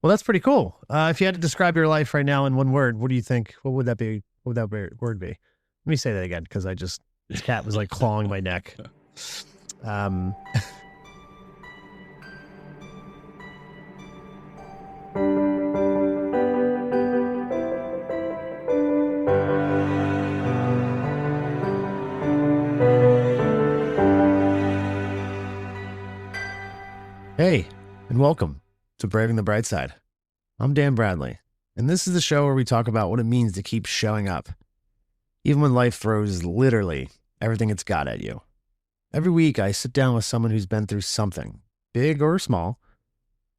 Well, that's pretty cool. If you had to describe your life right now in one word, what do you think? What would that be? What would word be? Let me say that again because this cat was like clawing my neck. Um, Hey, and welcome to Braving the Bright Side. I'm Dan Bradley, and this is the show where we talk about what it means to keep showing up, even when life throws literally everything it's got at you. Every week, I sit down with someone who's been through something, big or small,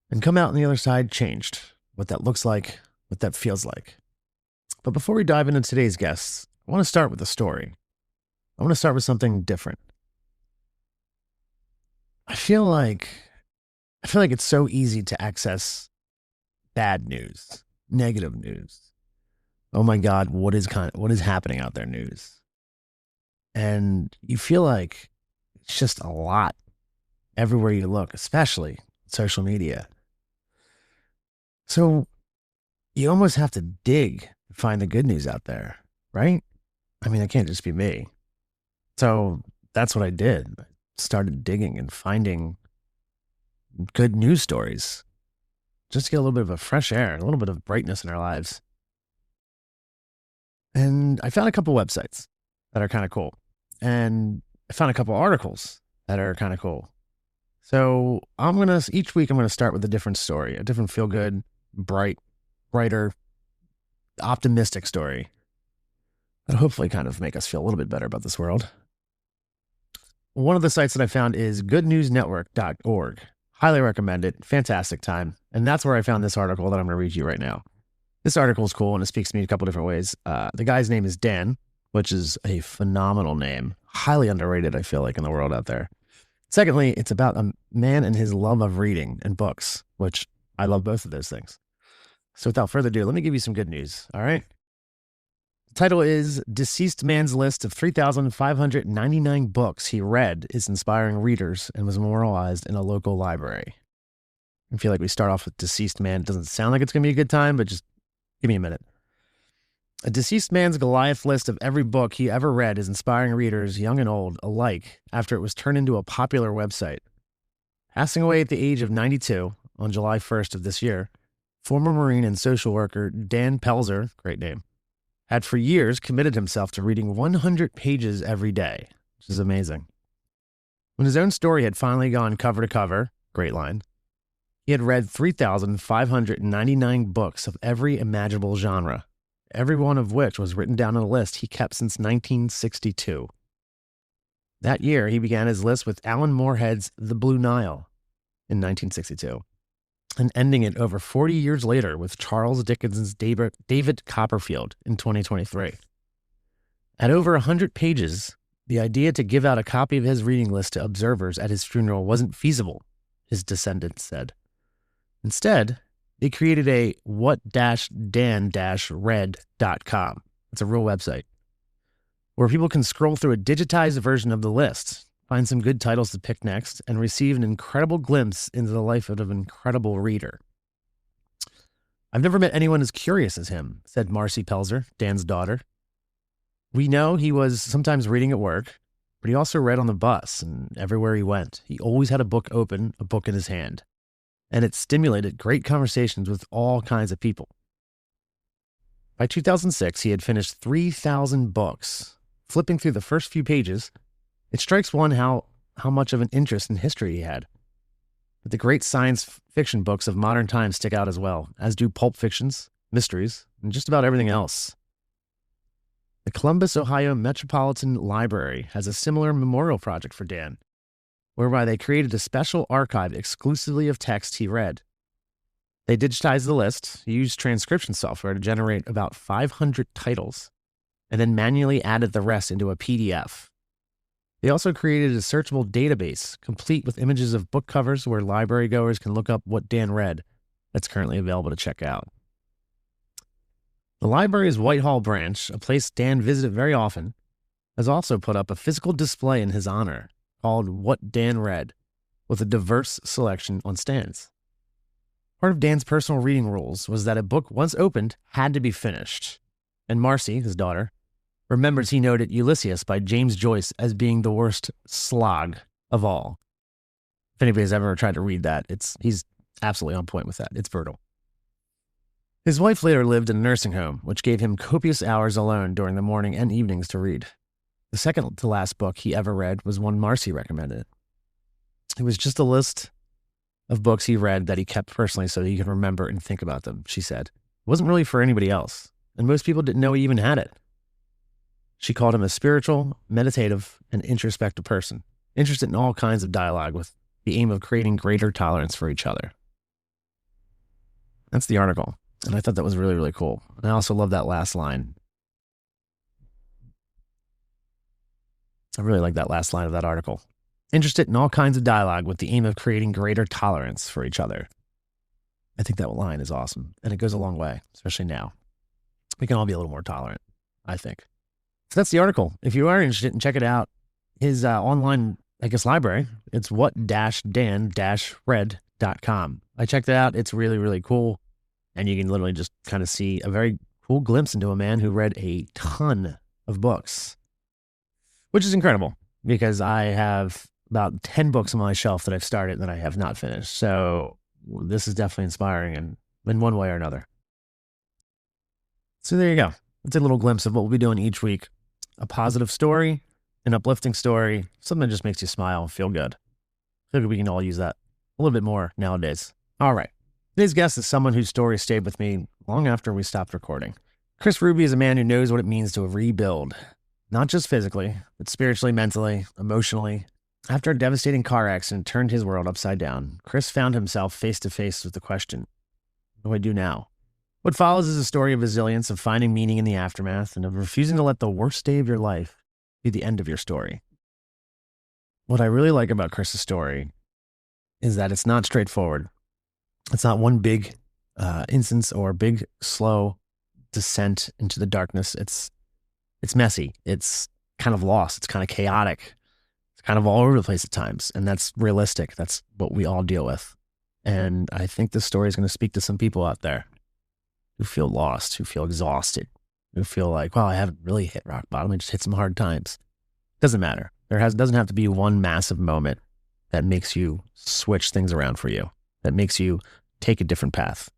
and come out on the other side changed, what that looks like, what that feels like. But before we dive into today's guests, I want to start with a story. I want to start with something different. I feel like it's so easy to access bad news, negative news. Oh my God, what is happening out there news? And you feel like it's just a lot everywhere you look, especially social media. So you almost have to dig to find the good news out there, right? I mean, it can't just be me. So that's what I did. I started digging and finding good news stories just to get a little bit of a fresh air, a little bit of brightness in our lives. And I found a couple websites that are kind of cool. And I found a couple articles that are kind of cool. So each week I'm going to start with a different story, a different feel-good, brighter, optimistic story that'll hopefully kind of make us feel a little bit better about this world. One of the sites that I found is goodnewsnetwork.org. Highly recommend it. Fantastic time. And that's where I found this article that I'm going to read to you right now. This article is cool and it speaks to me in a couple different ways. The guy's name is Dan, which is a phenomenal name. Highly underrated, I feel like, in the world out there. Secondly, it's about a man and his love of reading and books, which I love both of those things. So without further ado, let me give you some good news, all right? The title is Deceased Man's List of 3,599 Books He Read is Inspiring Readers and Was Memorialized in a Local Library. I feel like we start off with Deceased Man. It doesn't sound like it's going to be a good time, but just give me a minute. A deceased man's Goliath list of every book he ever read is inspiring readers, young and old, alike, after it was turned into a popular website. Passing away at the age of 92 on July 1st of this year, former Marine and social worker Dan Pelzer, great name, had for years committed himself to reading 100 pages every day, which is amazing. When his own story had finally gone cover to cover, great line, he had read 3,599 books of every imaginable genre, every one of which was written down on a list he kept since 1962. That year, he began his list with Alan Moorehead's The Blue Nile in 1962, and ending it over 40 years later with Charles Dickens's David Copperfield in 2023. At over 100 pages, the idea to give out a copy of his reading list to observers at his funeral wasn't feasible, his descendants said. Instead, they created a what-dan-read.com. It's a real website where people can scroll through a digitized version of the list, find some good titles to pick next, and receive an incredible glimpse into the life of an incredible reader. I've never met anyone as curious as him, said Marcy Pelzer, Dan's daughter. We know he was sometimes reading at work, but he also read on the bus and everywhere he went. He always had a book open, a book in his hand. And it stimulated great conversations with all kinds of people. By 2006, he had finished 3,000 books. Flipping through the first few pages, it strikes one how much of an interest in history he had. But the great science fiction books of modern times stick out as well, as do pulp fictions, mysteries, and just about everything else. The Columbus, Ohio Metropolitan Library has a similar memorial project for Dan, whereby they created a special archive exclusively of texts he read. They digitized the list, used transcription software to generate about 500 titles, and then manually added the rest into a PDF. They also created a searchable database, complete with images of book covers where library goers can look up what Dan read, that's currently available to check out. The library's Whitehall branch, a place Dan visited very often, has also put up a physical display in his honor called What Dan Read, with a diverse selection on stands. Part of Dan's personal reading rules was that a book once opened had to be finished. And Marcy, his daughter, remembers he noted Ulysses by James Joyce as being the worst slog of all. If anybody's ever tried to read that, he's absolutely on point with that. It's brutal. His wife later lived in a nursing home, which gave him copious hours alone during the morning and evenings to read. The second to last book he ever read was one Marcy recommended. It was just a list of books he read that he kept personally so that he could remember and think about them, she said. It wasn't really for anybody else, and most people didn't know he even had it. She called him a spiritual, meditative, and introspective person, interested in all kinds of dialogue with the aim of creating greater tolerance for each other. That's the article, and I thought that was really, really cool. And I also love that last line. I really like that last line of that article. Interested in all kinds of dialogue with the aim of creating greater tolerance for each other. I think that line is awesome, and it goes a long way, especially now. We can all be a little more tolerant, I think. So that's the article. If you are interested, check it out. His online, library, it's what-dan-red.com. I checked it out. It's really, really cool, and you can literally just kind of see a very cool glimpse into a man who read a ton of books, which is incredible because I have about 10 books on my shelf that I've started that I have not finished. So this is definitely inspiring in one way or another. So there you go. It's a little glimpse of what we'll be doing each week. A positive story, an uplifting story, something that just makes you smile and feel good. I think we can all use that a little bit more nowadays. All right. Today's guest is someone whose story stayed with me long after we stopped recording. Chris Ruby is a man who knows what it means to rebuild. Not just physically, but spiritually, mentally, emotionally. After a devastating car accident turned his world upside down, Chris found himself face to face with the question, what do I do now? What follows is a story of resilience, of finding meaning in the aftermath, and of refusing to let the worst day of your life be the end of your story. What I really like about Chris's story is that it's not straightforward. It's not one big instance or big, slow descent into the darkness. It's messy. It's kind of lost. It's kind of chaotic. It's kind of all over the place at times. And that's realistic. That's what we all deal with. And I think this story is going to speak to some people out there who feel lost, who feel exhausted, who feel like, well, I haven't really hit rock bottom. I just hit some hard times. Doesn't matter. Doesn't have to be one massive moment that makes you switch things around for you, that makes you take a different path.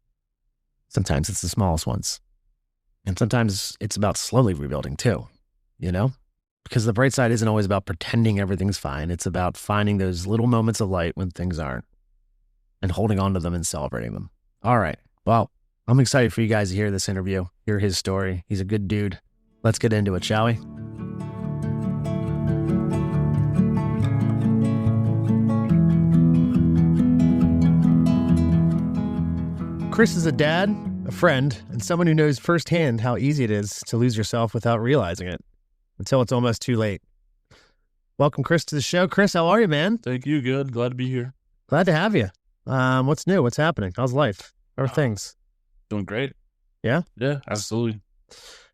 Sometimes it's the smallest ones. And sometimes it's about slowly rebuilding too, Because the bright side isn't always about pretending everything's fine. It's about finding those little moments of light when things aren't and holding on to them and celebrating them. All right. Well, I'm excited for you guys to hear this interview, hear his story. He's a good dude. Let's get into it, shall we? Chris is a dad, a friend, and someone who knows firsthand how easy it is to lose yourself without realizing it until it's almost too late. Welcome, Chris, to the show. Chris, how are you, man? Thank you. Good. Glad to be here. Glad to have you. What's new? What's happening? How's life? How are things? Doing great. Yeah? Yeah, absolutely.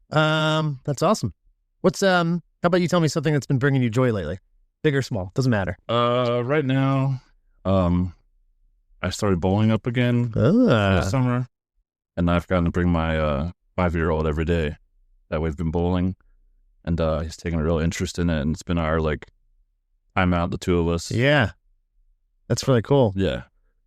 That's awesome. How about you tell me something that's been bringing you joy lately? Big or small? Doesn't matter. Right now, I started bowling up again this summer, and I've gotten to bring my 5-year-old every day that we've been bowling, and he's taken a real interest in it, and it's been our time out, the two of us. Yeah, that's really cool. Yeah.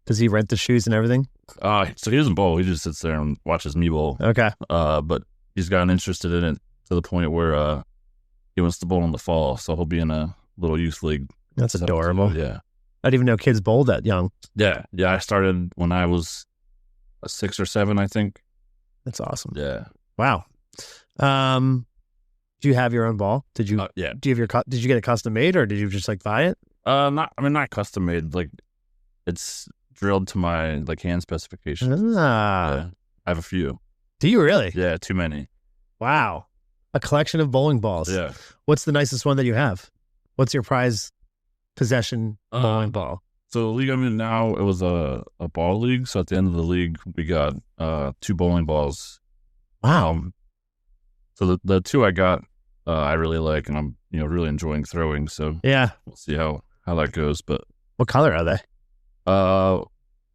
Does he rent the shoes and everything? So he doesn't bowl. He just sits there and watches me bowl. Okay. But he's gotten interested in it to the point where he wants to bowl in the fall, so he'll be in a little youth league. That's adorable. Yeah. I didn't even know kids bowled that young. Yeah. I started when I was 6 or 7, I think. That's awesome. Yeah. Wow. Do you have your own ball? Did you? Yeah. Do you have did you get it custom made or did you just buy it? Not custom made. It's drilled to my hand specifications. Yeah. I have a few. Do you really? Yeah, too many. Wow. A collection of bowling balls. Yeah. What's the nicest one that you have? What's your prize possession bowling ball? So the league I'm in now, it was a ball league. So at the end of the league, we got 2 bowling balls. Wow. So the 2 I got, I really like, and I'm really enjoying throwing. So yeah, we'll see how that goes. But what color are they?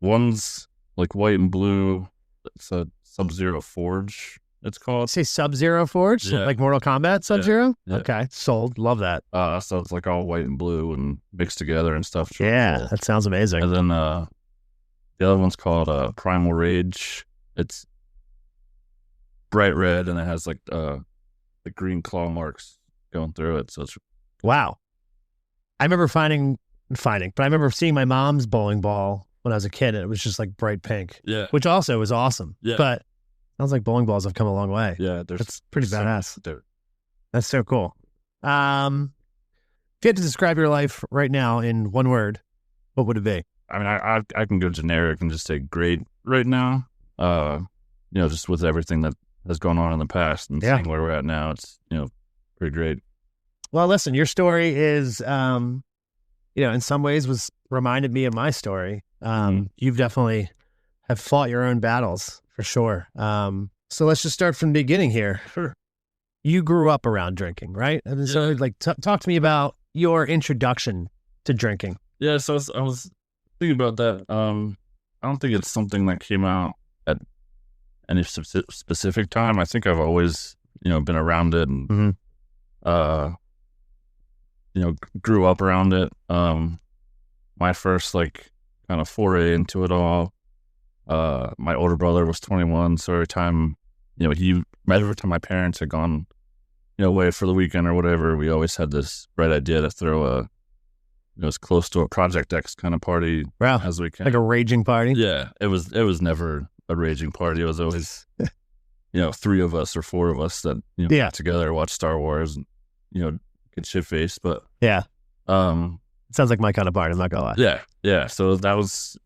One's like white and blue. It's a Sub-Zero Forge, it's called. Say Sub-Zero Forge? Yeah. Like Mortal Kombat Sub-Zero? Yeah. Okay, sold. Love that. So it's like all white and blue and mixed together and stuff. Yeah, cool. that sounds amazing. And then the other one's called Primal Rage. It's bright red and it has like the green claw marks going through it. So it's wow. I remember but I remember seeing my mom's bowling ball when I was a kid, and it was just like bright pink. Yeah. Which also was awesome. Yeah. But sounds like bowling balls have come a long way. Yeah, that's pretty badass. So that's so cool. If you had to describe your life right now in one word, what would it be? I mean, I can go generic and just say great right now. Just with everything that has gone on in the past and seeing where we're at now, it's, pretty great. Well, listen, your story is, in some ways reminded me of my story. You've definitely have fought your own battles for sure. So let's just start from the beginning here. Sure. You grew up around drinking, right? And so talk to me about your introduction to drinking. Yeah. So I was thinking about that. I don't think it's something that came out at any specific time. I think I've always, been around it and, grew up around it. My first kind of foray into it all. My older brother was 21, so every time my parents had gone, away for the weekend or whatever, we always had this bright idea to throw as close to a Project X kind of party as we can. Like a raging party? Yeah, it was never a raging party. It was always, 3 of us or 4 of us that got together, watch Star Wars, and get shit faced. But it sounds like my kind of party. I'm not gonna lie. Yeah. So that was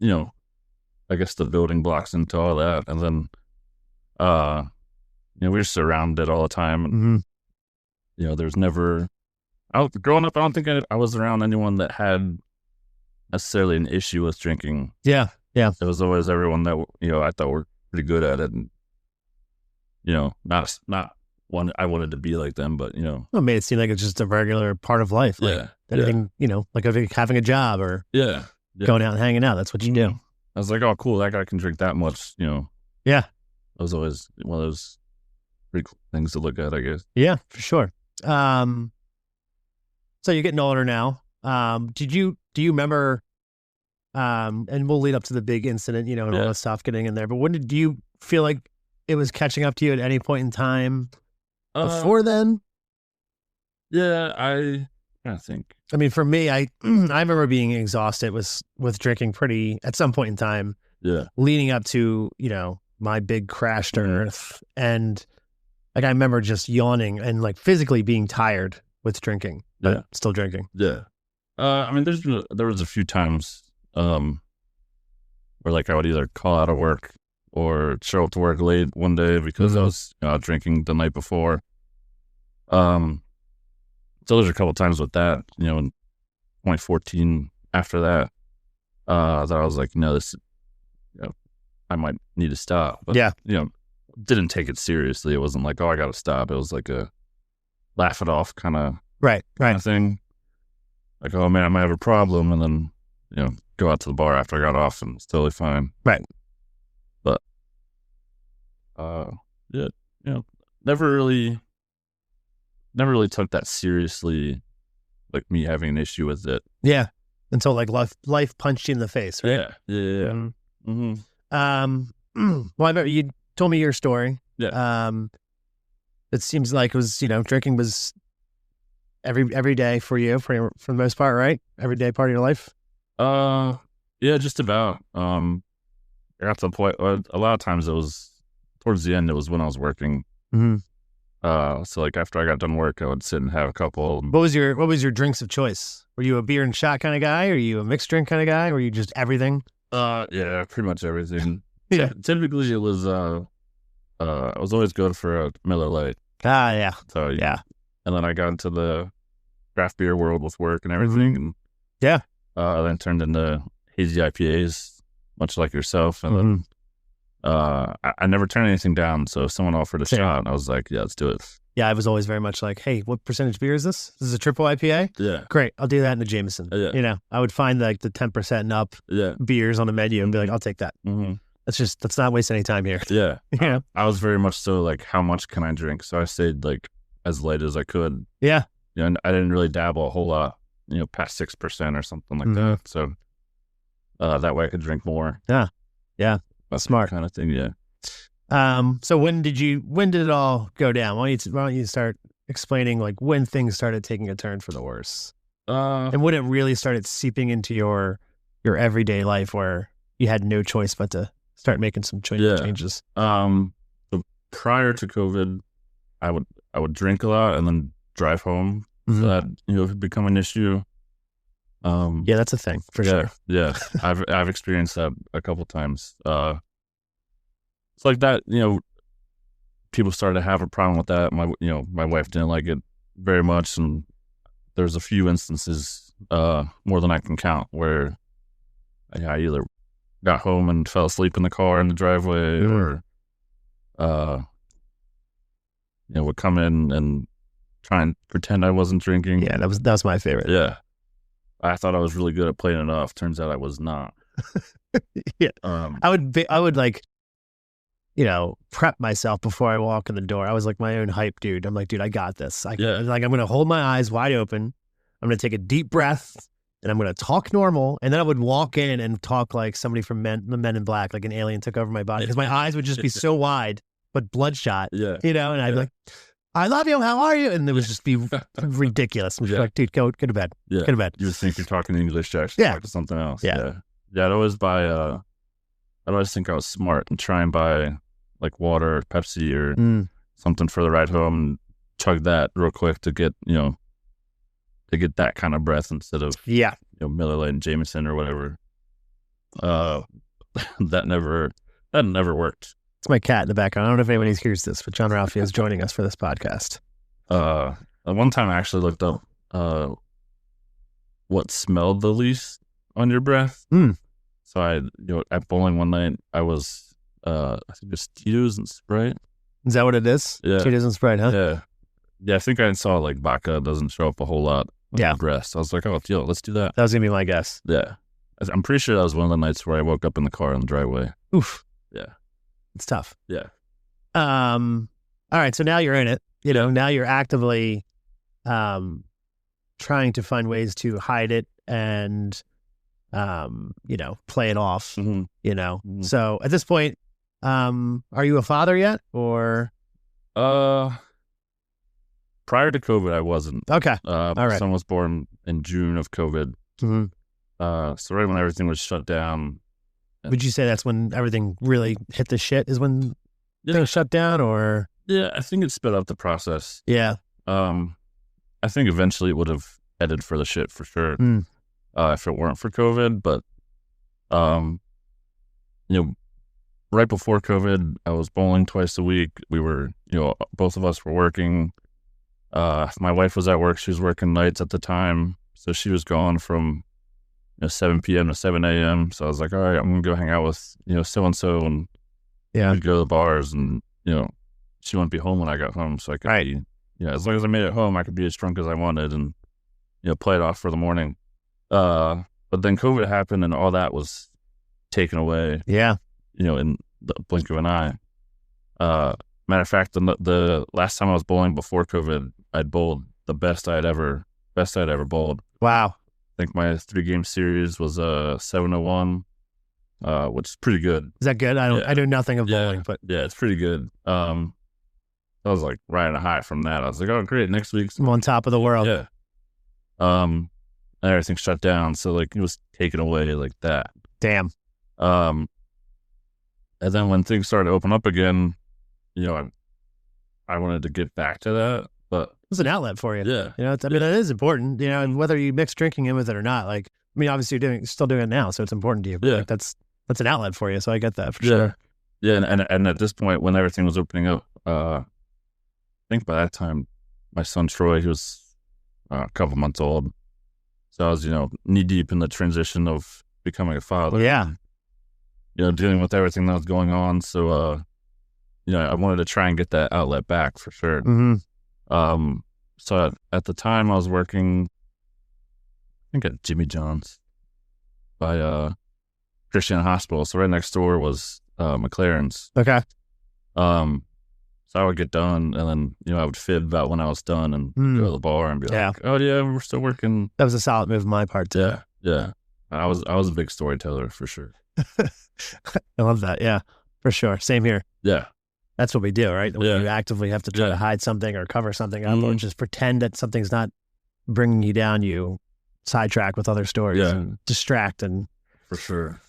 I guess the building blocks into all that, and then we were surrounded all the time, and there's never. Growing up, I don't think I was around anyone that had necessarily an issue with drinking. Yeah. It was always everyone that I thought were pretty good at it, and not one I wanted to be like them, but well, it made it seem like it's just a regular part of life. Like anything, like having a job or going out and hanging out. That's what you do. I was like, oh, cool, that guy can drink that much. Yeah, that was always one of those pretty cool things to look at, I guess. Yeah, for sure. So you're getting older now. Do you remember, and we'll lead up to the big incident, and all that stuff getting in there, but do you feel like it was catching up to you at any point in time before then? Yeah, I think. I mean, for me, I remember being exhausted with drinking at some point in time. Yeah. Leading up to, my big crash to earth. And I remember just yawning and physically being tired with drinking. But still drinking. Yeah. I mean, there was a few times where I would either call out of work or show up to work late one day because I was drinking the night before. So there's a couple times with that, in 2014 after that, that I was like, this, I might need to stop. But, didn't take it seriously. It wasn't like, oh, I got to stop. It was like a laugh it off kind of thing. Like, oh man, I might have a problem. And then, go out to the bar after I got off and it's totally fine. Right. But, never really took that seriously, like me having an issue with it. Yeah. Until life punched you in the face, right? Yeah. Mm-hmm. Well, I remember you told me your story. Yeah. It seems like it was, drinking was every day for you, for the most part, right? Every day part of your life? Yeah, just about. I got to the point, a lot of times it was, towards the end, it was when I was working. Mm-hmm. So after I got done work, I would sit and have a couple. What was your drinks of choice? Were you a beer and shot kind of guy? Or were you a mixed drink kind of guy? Or were you just everything? Yeah, pretty much everything. Yeah. Typically it was, I was always good for a Miller Lite. Ah, yeah. So yeah. And then I got into the craft beer world with work and everything. And then turned into hazy IPAs, much like yourself. And then, I never turned anything down. So if someone offered a shot, I was like, yeah, let's do it. Yeah, I was always very much like, hey, what percentage beer is this? This is a triple IPA? Yeah. Great. I'll do that in the Jameson. Yeah. I would find the 10% and up beers on the menu and be like, I'll take that. Mm-hmm. Let's not waste any time here. Yeah. Yeah. I was very much so like, how much can I drink? So I stayed like as light as I could. Yeah. And I didn't really dabble a whole lot, past 6% or something like that. So that way I could drink more. Yeah. Yeah. That's smart kind of thing. Yeah. So when did it all go down? Why don't you start explaining like when things started taking a turn for the worse? And when it really started seeping into your everyday life where you had no choice but to start making some changes. So prior to COVID, I would drink a lot and then drive home. So that had become an issue. Yeah, that's a thing for sure. Yeah, I've experienced that a couple times. It's like that. People started to have a problem with that. My wife didn't like it very much, and there's a few instances, more than I can count, where I either got home and fell asleep in the car in the driveway, or would come in and try and pretend I wasn't drinking. Yeah, that was my favorite. Yeah, I thought I was really good at playing it off. Turns out I was not. Yeah, I would like, prep myself before I walk in the door. I was like my own hype dude. I'm like, dude, I got this. I'm going to hold my eyes wide open. I'm going to take a deep breath and I'm going to talk normal. And then I would walk in and talk like somebody from the Men in Black, like an alien took over my body, because my eyes would just be so wide, but bloodshot, and I'd be like, I love you. How are you? And it would just be ridiculous. I'm just like, dude, go to bed. Yeah. Go to bed. You would think you're talking English to actually talk to something else. Yeah. I'd always think I was smart and try and buy like water or Pepsi or something for the ride home and chug that real quick to get, to get that kind of breath instead of, Miller Lite and Jameson or whatever. That never worked. It's my cat in the background. I don't know if anybody hears this, but John Ralphie is joining us for this podcast. One time I actually looked up what smelled the least on your breath. So at bowling one night, I was, I think it was Tito's and Sprite. Is that what it is? Yeah. Tito's and Sprite, huh? Yeah. Yeah, I think I saw like vodka doesn't show up a whole lot on your breath. So I was like, oh, let's do that. That was going to be my guess. Yeah. I'm pretty sure that was one of the nights where I woke up in the car on the driveway. Oof. Yeah. It's tough. Yeah. All right. So now you're in it. Now you're actively trying to find ways to hide it and, play it off, So at this point, are you a father yet or? Prior to COVID, I wasn't. Okay. All right. My son was born in June of COVID. So right when everything was shut down. Would you say that's when everything really hit the shit, is when things shut down, or? Yeah, I think it sped up the process. Yeah. I think eventually it would have headed for the shit for sure if it weren't for COVID. But, right before COVID, I was bowling twice a week. We were, both of us were working. My wife was at work. She was working nights at the time. So she was gone from 7 p.m. to 7 a.m. So I was like, all right, I'm going to go hang out with, so-and-so. And we'd go to the bars and, she wouldn't be home when I got home. So I could be, as long as I made it home, I could be as drunk as I wanted and, play it off for the morning. But then COVID happened and all that was taken away. Yeah. In the blink of an eye. Matter of fact, the last time I was bowling before COVID, I'd bowled the best I'd ever bowled. Wow. I think my 3-game series was 701, which is pretty good. Is that good? I know nothing of bowling, but it's pretty good. I was like riding a high from that. I was like, oh great, next week's I'm on top of the world. Yeah. And everything shut down, so like it was taken away like that. Damn. And then when things started to open up again, I wanted to get back to that, but it was an outlet for you. Yeah. It is important, and whether you mix drinking in with it or not, like, I mean, obviously you're still doing it now, so it's important to you. But like, that's an outlet for you. So I get that for sure. Yeah. And at this point, when everything was opening up, I think by that time, my son Troy, he was a couple months old. So I was, knee deep in the transition of becoming a father. Yeah. Dealing with everything that was going on. So, I wanted to try and get that outlet back for sure. Mm-hmm. So at the time I was working, I think at Jimmy John's by Christian Hospital. So right next door was McLaren's. Okay. So I would get done, and then I would fib about when I was done and go to the bar and be like, "Oh yeah, we're still working." That was a solid move on my part too. Yeah. I was a big storyteller for sure. I love that. Yeah, for sure. Same here. Yeah. That's what we do, right? When you actively have to try to hide something or cover something up or just pretend that something's not bringing you down, you sidetrack with other stories and distract. And for sure.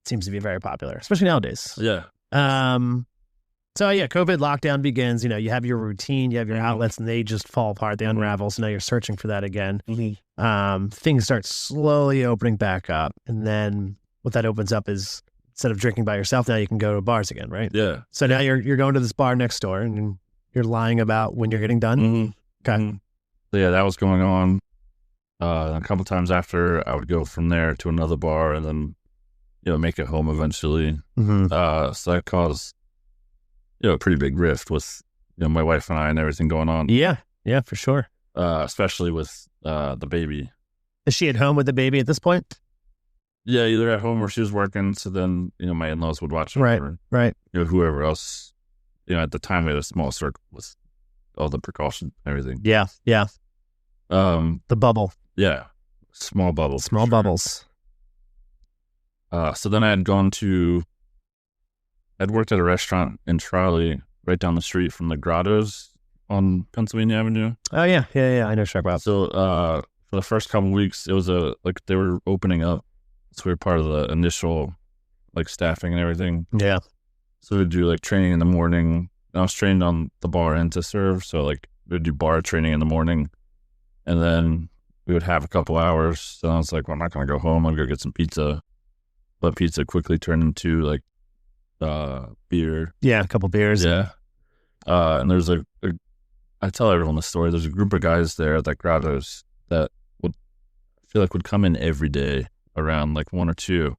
Seems to be very popular, especially nowadays. Yeah. So yeah, COVID lockdown begins. You have your routine, you have your outlets, and they just fall apart. They unravel. So now you're searching for that again. Things start slowly opening back up, and then what that opens up is instead of drinking by yourself, now you can go to bars again, right? Yeah. So now you're going to this bar next door, and you're lying about when you're getting done. Okay. So yeah, that was going on. A couple times after, I would go from there to another bar, and then make it home eventually. So that caused a pretty big rift with my wife and I and everything going on. Yeah, for sure. Especially with the baby. Is she at home with the baby at this point? Yeah, either at home or she was working. So then my in-laws would watch her. Right. Whoever else. At the time we had a small circle with all the precautions and everything. Yeah. The bubble. Yeah, small bubbles. Small bubbles. So then I'd worked at a restaurant in Charlie, right down the street from the Grottos on Pennsylvania Avenue. Oh yeah, I know Shark. So for the first couple of weeks, it was they were opening up, so we were part of the initial staffing and everything. Yeah. So we'd do training in the morning. And I was trained on the bar and to serve, so we'd do bar training in the morning, and then we would have a couple hours. So I was like, well, I'm not gonna go home. I'm gonna go get some pizza. But pizza quickly turned into beer. Yeah, a couple beers. Yeah. And there's I tell everyone the story. There's a group of guys there at that Grottos that would come in every day around 1 or 2,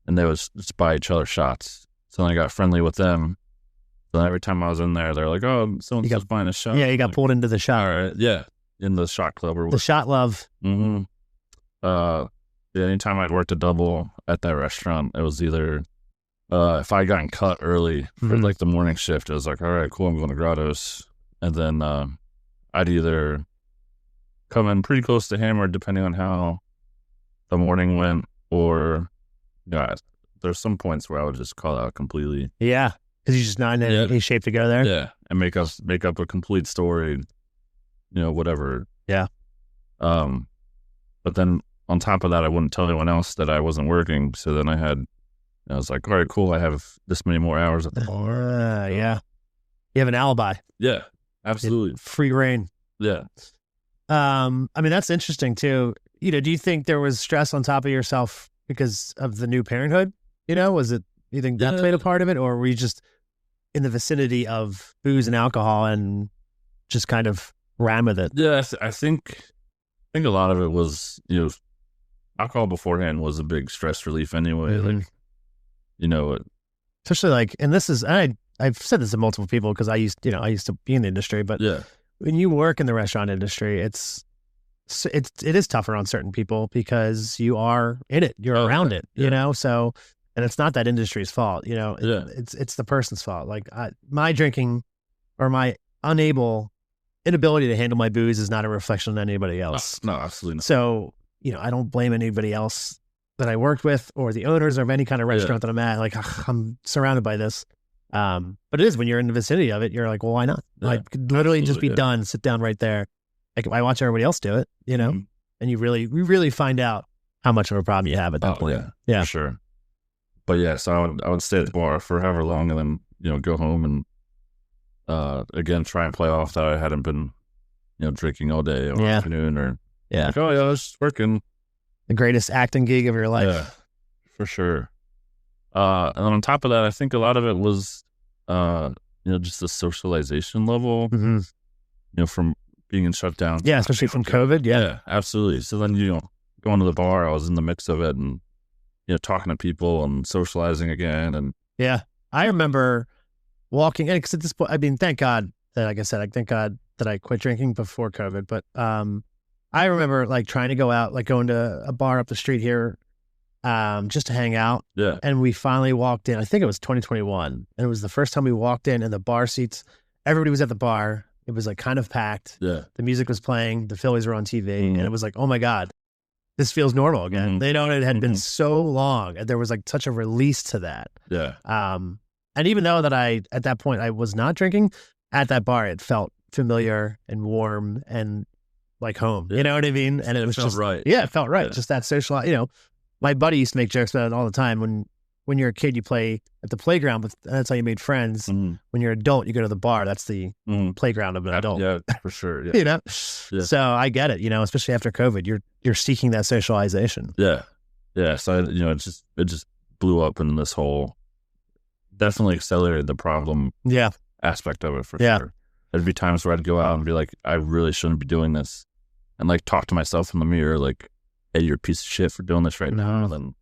and they would just buy each other shots. So then I got friendly with them. So every time I was in there, they're like, "Oh, someone's buying a shot." Yeah, you got pulled into the shot. All right. Yeah, in the shot club or the shot love. Anytime I'd worked a double at that restaurant, it was either if I gotten cut early for the morning shift, it was like, all right, cool, I'm going to Grottos. And then I'd either come in pretty close to him, or depending on how the morning went, or there's some points where I would just call out completely. Yeah, because you're just not in any shape to go there. Yeah, and make up a complete story, whatever. Yeah. But then on top of that, I wouldn't tell anyone else that I wasn't working. So then I was like, all right, cool. I have this many more hours at the bar. Yeah. You have an alibi. Yeah, absolutely. Free reign. Yeah. I mean, that's interesting too. Do you think there was stress on top of yourself because of the new parenthood? You think that played a part of it, or were you just in the vicinity of booze and alcohol and just kind of ran with it? Yeah, I think a lot of it was, alcohol beforehand was a big stress relief anyway. Especially and this is, I've said this to multiple people because I used to be in the industry, but when you work in the restaurant industry, it is tougher on certain people because you are in it, you're around it, so, and it's not that industry's fault, it's the person's fault. My drinking or my inability to handle my booze is not a reflection on anybody else. No, absolutely not. So, I don't blame anybody else that I worked with or the owners of any kind of restaurant that I'm at. I'm surrounded by this. But it is when you're in the vicinity of it, you're like, well, why not? I could literally just be done, sit down right there. I watch everybody else do it, and we really find out how much of a problem you have at that point. Yeah, for sure. But so I would stay at the bar for however long, and then, go home and, again, try and play off that I hadn't been, drinking all day or afternoon or I was just working. The greatest acting gig of your life. Yeah, for sure. And then on top of that, I think a lot of it was, just the socialization level, from being in shutdown. Yeah, especially from COVID. Yeah, absolutely. So then, going to the bar, I was in the mix of it and, talking to people and socializing again. And yeah, I remember walking in, because at this point, I mean, thank God that, like I said, thank God that I quit drinking before COVID. But I remember trying to go out, going to a bar up the street here just to hang out. Yeah. And we finally walked in. I think it was 2021. And it was the first time we walked in and the bar seats, everybody was at the bar. It was like kind of packed. Yeah. The music was playing. The Phillies were on TV. And it was like, oh my God, this feels normal again. They know it had been so long. And there was like such a release to that. Yeah. And even though that at that point, I was not drinking, at that bar, it felt familiar and warm and like home. You know what I mean? And it was felt just right. Yeah, it felt right. Yeah. Just that social, my buddy used to make jokes about it all the time. When you're a kid, you play at the playground, but that's how you made friends. When you're an adult, you go to the bar. That's the playground of an adult. Yeah, for sure. Yeah. Yeah. So I get it, especially after COVID, you're seeking that socialization. Yeah. Yeah. So, it just blew up in this whole, definitely accelerated the problem aspect of it for sure. There'd be times where I'd go out and be like, I really shouldn't be doing this. And like talk to myself in the mirror, like, hey, you're a piece of shit for doing this right now. And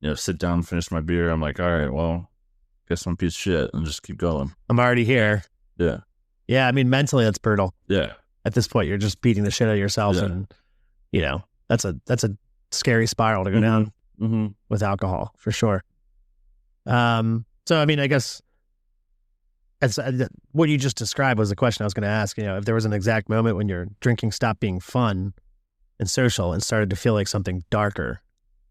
then, sit down and finish my beer. I'm like, all right, well, guess I'm a piece of shit, and just keep going. I'm already here. Yeah. Yeah. I mean, mentally, that's brutal. Yeah. At this point, you're just beating the shit out of yourself. And, that's a scary spiral to go down with alcohol for sure. So, I mean, I guess what you just described was the question I was going to ask. If there was an exact moment when your drinking stopped being fun and social and started to feel like something darker.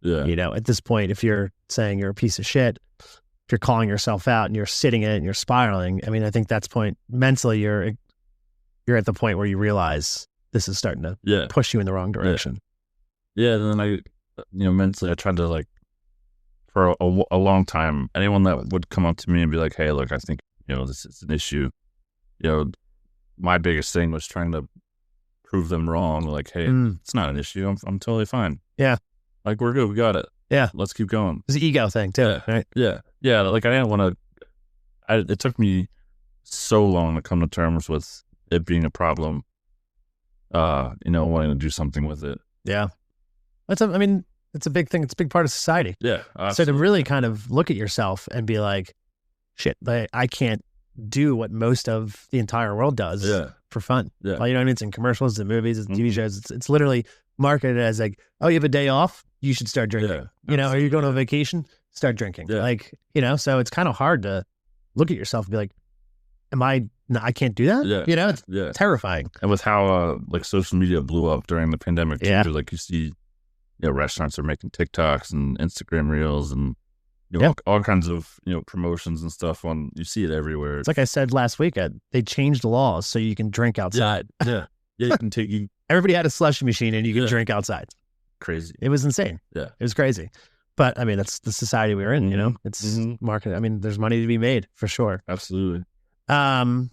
Yeah. At this point, if you're saying you're a piece of shit, if you're calling yourself out and you're sitting in it and you're spiraling, I mean, I think that's point mentally you're at the point where you realize this is starting to push you in the wrong direction. Yeah. And then I, mentally I tried to like, for a long time, anyone that would come up to me and be like, hey, look, I think, this is an issue. My biggest thing was trying to prove them wrong. Like, hey, it's not an issue. I'm totally fine. Yeah. Like, we're good. We got it. Yeah. Let's keep going. It's an ego thing too, right? Yeah. Yeah. Like, I didn't want to, it took me so long to come to terms with it being a problem, wanting to do something with it. Yeah. It's a big thing. It's a big part of society. Yeah. Absolutely. So to really kind of look at yourself and be like, shit, I can't do what most of the entire world does for fun. Yeah. Well, it's in commercials, it's in movies, it's in TV shows. It's literally marketed as like, oh, you have a day off, you should start drinking. Are you going on vacation? Start drinking. Yeah. So it's kind of hard to look at yourself and be like, I can't do that? Yeah. It's terrifying. And with how like social media blew up during the pandemic, too, like you see, restaurants are making TikToks and Instagram reels and all kinds of promotions and stuff you see it everywhere. It's like I said last week, they changed the laws so you can drink outside. Yeah. You can take everybody had a slushy machine and you could drink outside. Crazy. It was insane. Yeah. It was crazy. But I mean, that's the society we're in, it's market. I mean, there's money to be made for sure. Absolutely. So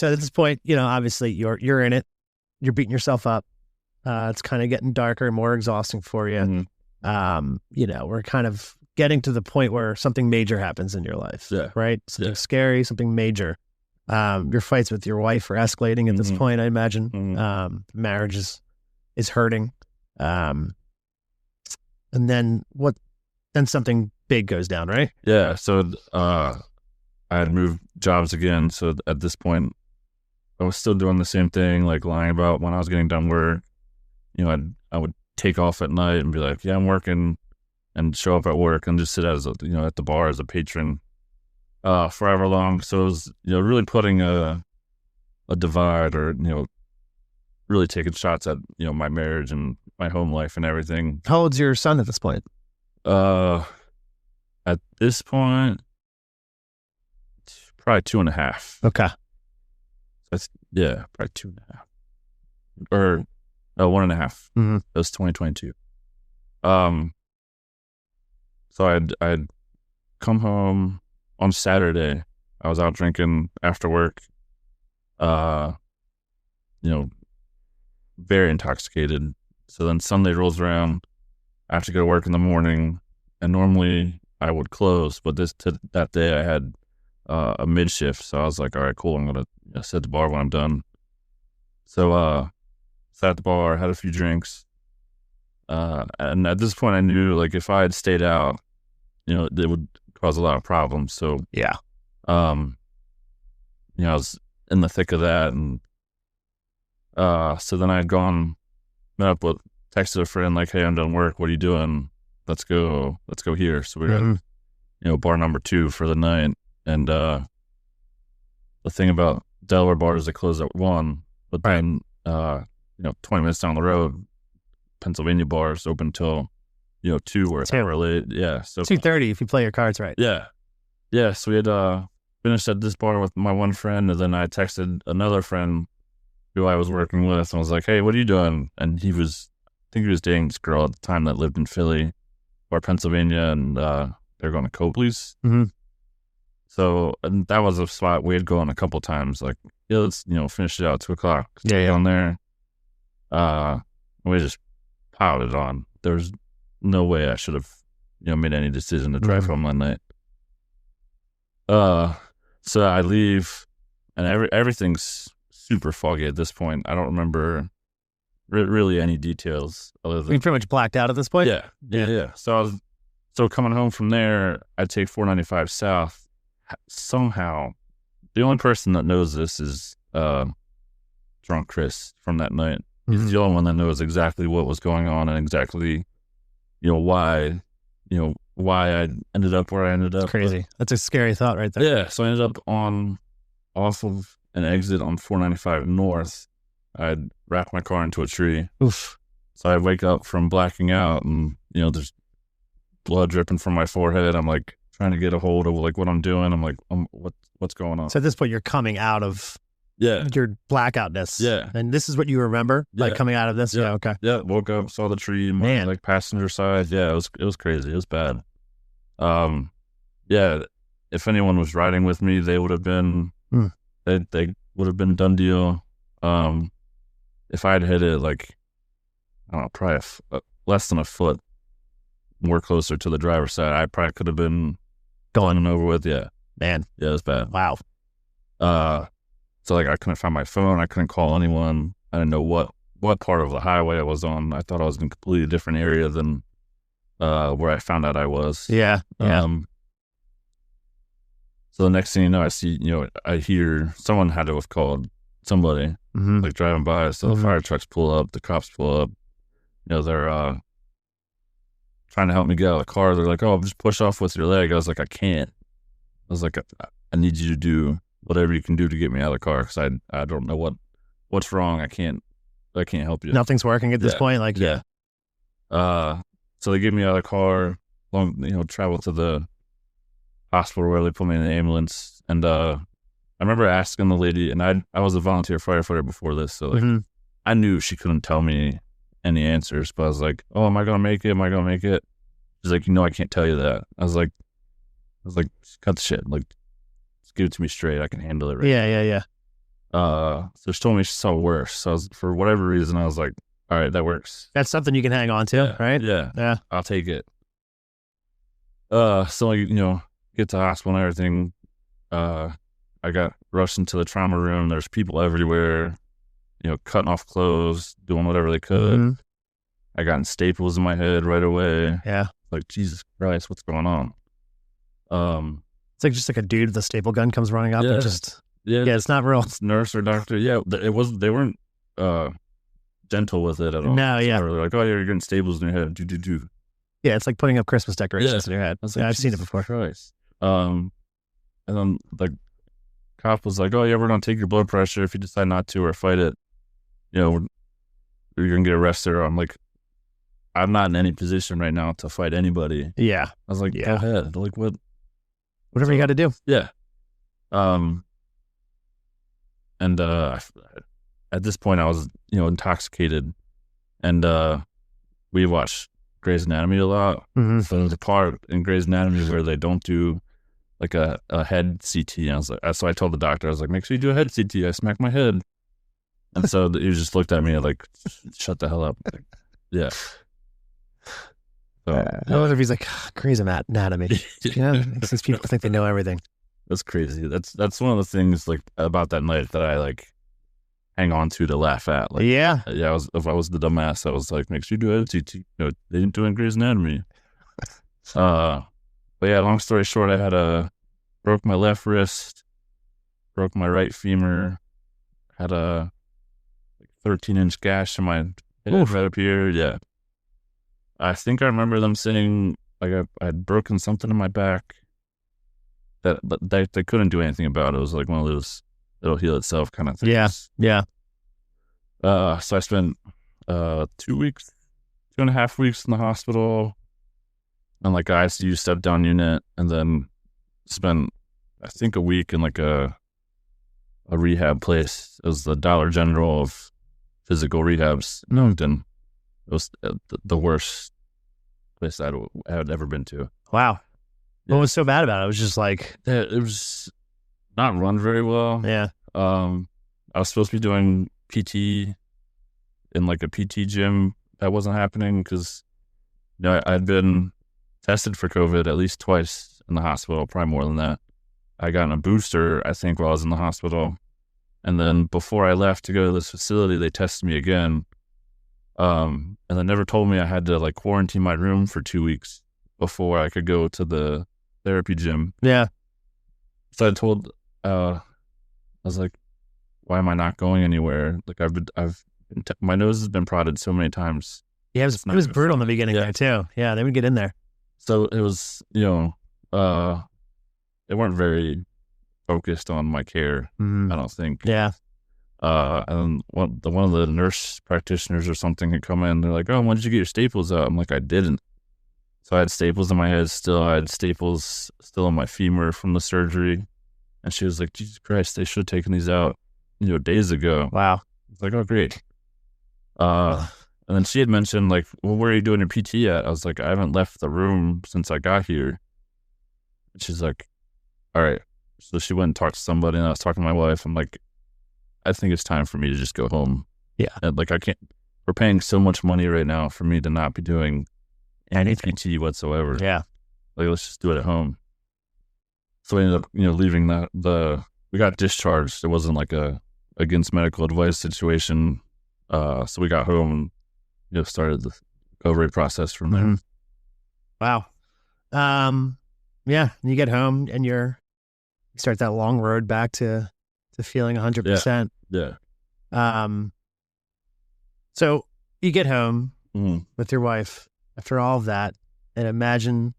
at this point, obviously you're in it, you're beating yourself up. It's kind of getting darker and more exhausting for you. We're kind of getting to the point where something major happens in your life, right? Something scary, something major. Your fights with your wife are escalating at this point, I imagine. Marriage is hurting. And then then something big goes down, right? Yeah. So, I had moved jobs again. So at this point I was still doing the same thing, like lying about when I was getting done work. I would take off at night and be like, yeah, I'm working, and show up at work and just sit as at the bar as a patron, forever long. So it was, really putting a divide, or, really taking shots at, my marriage and my home life and everything. How old's your son at this point? At this point, probably 2.5. Okay. That's, probably 2.5. Or 1.5. It was 2022. So I'd come home on Saturday. I was out drinking after work. Very intoxicated. So then Sunday rolls around. I have to go to work in the morning, and normally I would close, but that day I had a mid shift. So I was like, all right, cool. I'm gonna sit at the bar when I'm done. So sat at the bar, had a few drinks. And at this point I knew, like, if I had stayed out, it would cause a lot of problems. So I was in the thick of that, and so then I had texted a friend like, hey, I'm done work, what are you doing? let's go here. So we got, bar number 2 for the night. And the thing about Delaware bars, they close at 1, but then 20 minutes down the road, Pennsylvania bars open till 2 or 2 hour late. Yeah, so 2:30 if you play your cards right. Yeah. So we had finished at this bar with my one friend, and then I texted another friend who I was working with, and I was like, "Hey, what are you doing?" And I think he was dating this girl at the time that lived in Philly or Pennsylvania, and they're going to Copley's. Mm-hmm. So, and that was a spot we had gone a couple times. Like, yeah, let's finish it out at 2:00. Yeah. On there. We just piled it on. There's no way I should have made any decision to drive home that night. So I leave, and everything's super foggy at this point. I don't remember really any details other than you pretty much blacked out at this point. Yeah. So coming home from there, I take 495 south. Somehow, the only person that knows this is drunk Chris from that night. He's the only one that knows exactly what was going on and exactly why I ended up where I ended up. It's crazy. That's a scary thought right there. Yeah, so I ended up off of an exit on 495 north. I'd wrapped my car into a tree. Oof. So I wake up from blacking out, and there's blood dripping from my forehead. I'm like trying to get a hold of like what I'm doing. I'm like, what's going on? So at this point, you're coming out of your blackoutness. Yeah. And this is what you remember, like coming out of this? Yeah. Okay. Yeah, woke up, saw the tree, my like passenger side. Yeah, it was crazy. It was bad. Yeah, if anyone was riding with me, they would have been they would have been done deal. If I had hit it like, I don't know, probably less than a foot more closer to the driver's side, I probably could have been going and over with. Yeah. Man. Yeah, it was bad. Wow. So like I couldn't find my phone. I couldn't call anyone. I didn't know what part of the highway I was on. I thought I was in a completely different area than where I found out I was. Yeah. So the next thing you know, I see, I hear someone had to have called somebody like driving by. So the fire trucks pull up, the cops pull up. They're trying to help me get out of the car. They're like, "Oh, just push off with your leg." I was like, "I can't." I was like, "I need you to do whatever you can do to get me out of the car, because I don't know what's wrong. I can't help you. Nothing's working at this point." Like, yeah. So they get me out of the car, travel to the hospital where they put me in an ambulance. And I remember asking the lady, and I was a volunteer firefighter before this, so like I knew she couldn't tell me any answers, but I was like, "Oh, am I gonna make it? Am I gonna make it?" She's like, "I can't tell you that." I was like, "Cut the shit. Like, just give it to me straight. I can handle it." Right. Yeah. So she told me she saw worse. So for whatever reason, I was like, "All right, that works." That's something you can hang on to, right? Yeah. I'll take it. So like, get to the hospital and everything. I got rushed into the trauma room. There's people everywhere, cutting off clothes, doing whatever they could. I got staples in my head right away. Yeah. Like, Jesus Christ, what's going on? It's like just like a dude with a staple gun comes running up and just it's not real. It's nurse or doctor. Yeah, it was. They weren't gentle with it at all. No, yeah. They're like, "Oh, you're getting staples in your head." Do. Yeah, it's like putting up Christmas decorations in your head. Like, I've seen it before. Christ. And then the cop was like, "Oh yeah, we're gonna take your blood pressure if you decide not to or fight it. You're gonna get arrested." I'm like, I'm not in any position right now to fight anybody. Yeah. I was like, "Go ahead." Like, what? Whatever you got to do. Yeah. And at this point, I was, intoxicated, and we watched Grey's Anatomy a lot. So there's a part in Grey's Anatomy where they don't do like a head CT. And I was like, so I told the doctor, I was like, "Make sure you do a head CT." I smacked my head, and so he just looked at me like, "Shut the hell up." Like, yeah. So, I wonder if he's like, Grey's Anatomy. Since people think they know everything. That's crazy. That's one of the things like about that night that I like hang on to laugh at. Like, if I was the dumbass, I was like, "Make sure you do LTT." They didn't do it in Grey's Anatomy. But yeah, long story short, I broke my left wrist, broke my right femur, had a 13-inch gash in my head right up here. Yeah. I think I remember them saying like I had broken something in my back that they couldn't do anything about. It was like one of those it'll heal itself kind of things. Yeah. So I spent 2.5 weeks in the hospital on like an ICU step down unit, and then spent I think a week in like a rehab place. It was the Dollar General of physical rehabs in Oakton. It was the worst place I had ever been to. Wow. Yeah. What was so bad about it? It was just like it was not run very well. Yeah. I was supposed to be doing PT in like a PT gym. That wasn't happening because I'd been tested for COVID at least twice in the hospital, probably more than that. I got a booster, I think, while I was in the hospital. And then before I left to go to this facility, they tested me again. And they never told me I had to like quarantine my room for 2 weeks before I could go to the therapy gym. Yeah. So I was like, why am I not going anywhere? Like my nose has been prodded so many times. Yeah, it was brutal in the beginning there too. Yeah, they would get in there. So it was, they weren't very focused on my care. I don't think. Yeah. And one of the nurse practitioners or something had come in. They're like, "Oh, when did you get your staples out?" I'm like, "I didn't." So I had staples in my head still. I had staples still in my femur from the surgery. And she was like, "Jesus Christ, they should have taken these out, days ago." Wow. It's like, "Oh, great." And then she had mentioned like, "Well, where are you doing your PT at?" I was like, "I haven't left the room since I got here." And she's like, "All right." So she went and talked to somebody, and I was talking to my wife. I'm like, I think it's time for me to just go home. Yeah. And like, I can't, we're paying so much money right now for me to not be doing any PT whatsoever. Yeah. Like, let's just do it at home. So we ended up, leaving we got discharged. It wasn't like a against medical advice situation. So we got home and, started the recovery process from there. Wow. Yeah. You get home and you start that long road back to feeling 100%. Yeah. So you get home with your wife after all of that, and imagine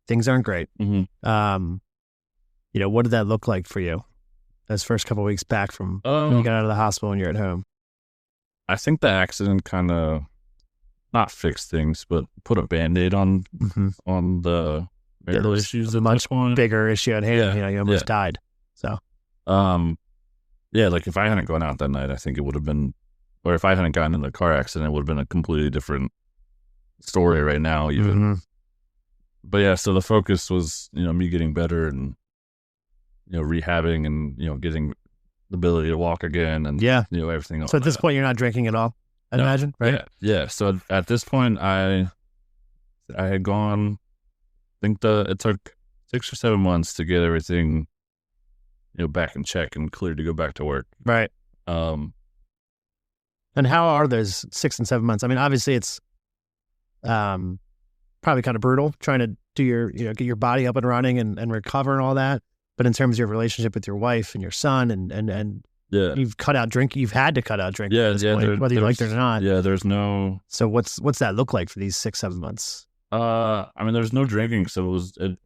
things aren't great. What did that look like for you those first couple of weeks back from when you got out of the hospital and you're at home? I think the accident kind of not fixed things, but put a Band-Aid on the marital issues. A much bigger issue at hand. You almost died. So, like if I hadn't gone out that night, I think it would have been, or if I hadn't gotten in the car accident, it would have been a completely different story right now, even. But yeah, so the focus was, me getting better and, rehabbing and, getting the ability to walk again and, everything else. So at this point, you're not drinking at all, I imagine, right? Yeah. So at this point, I had gone, I think it took 6 or 7 months to get everything, back in check and cleared to go back to work. Right. And how are those 6 and 7 months? I mean, obviously it's probably kind of brutal trying to do get your body up and running and recover and all that. But in terms of your relationship with your wife and your son and you've cut out drinking, you've had to cut out drinking at this point, whether you like it or not. Yeah, there's no. So what's that look like for these 6-7 months? I mean, there's no drinking, so it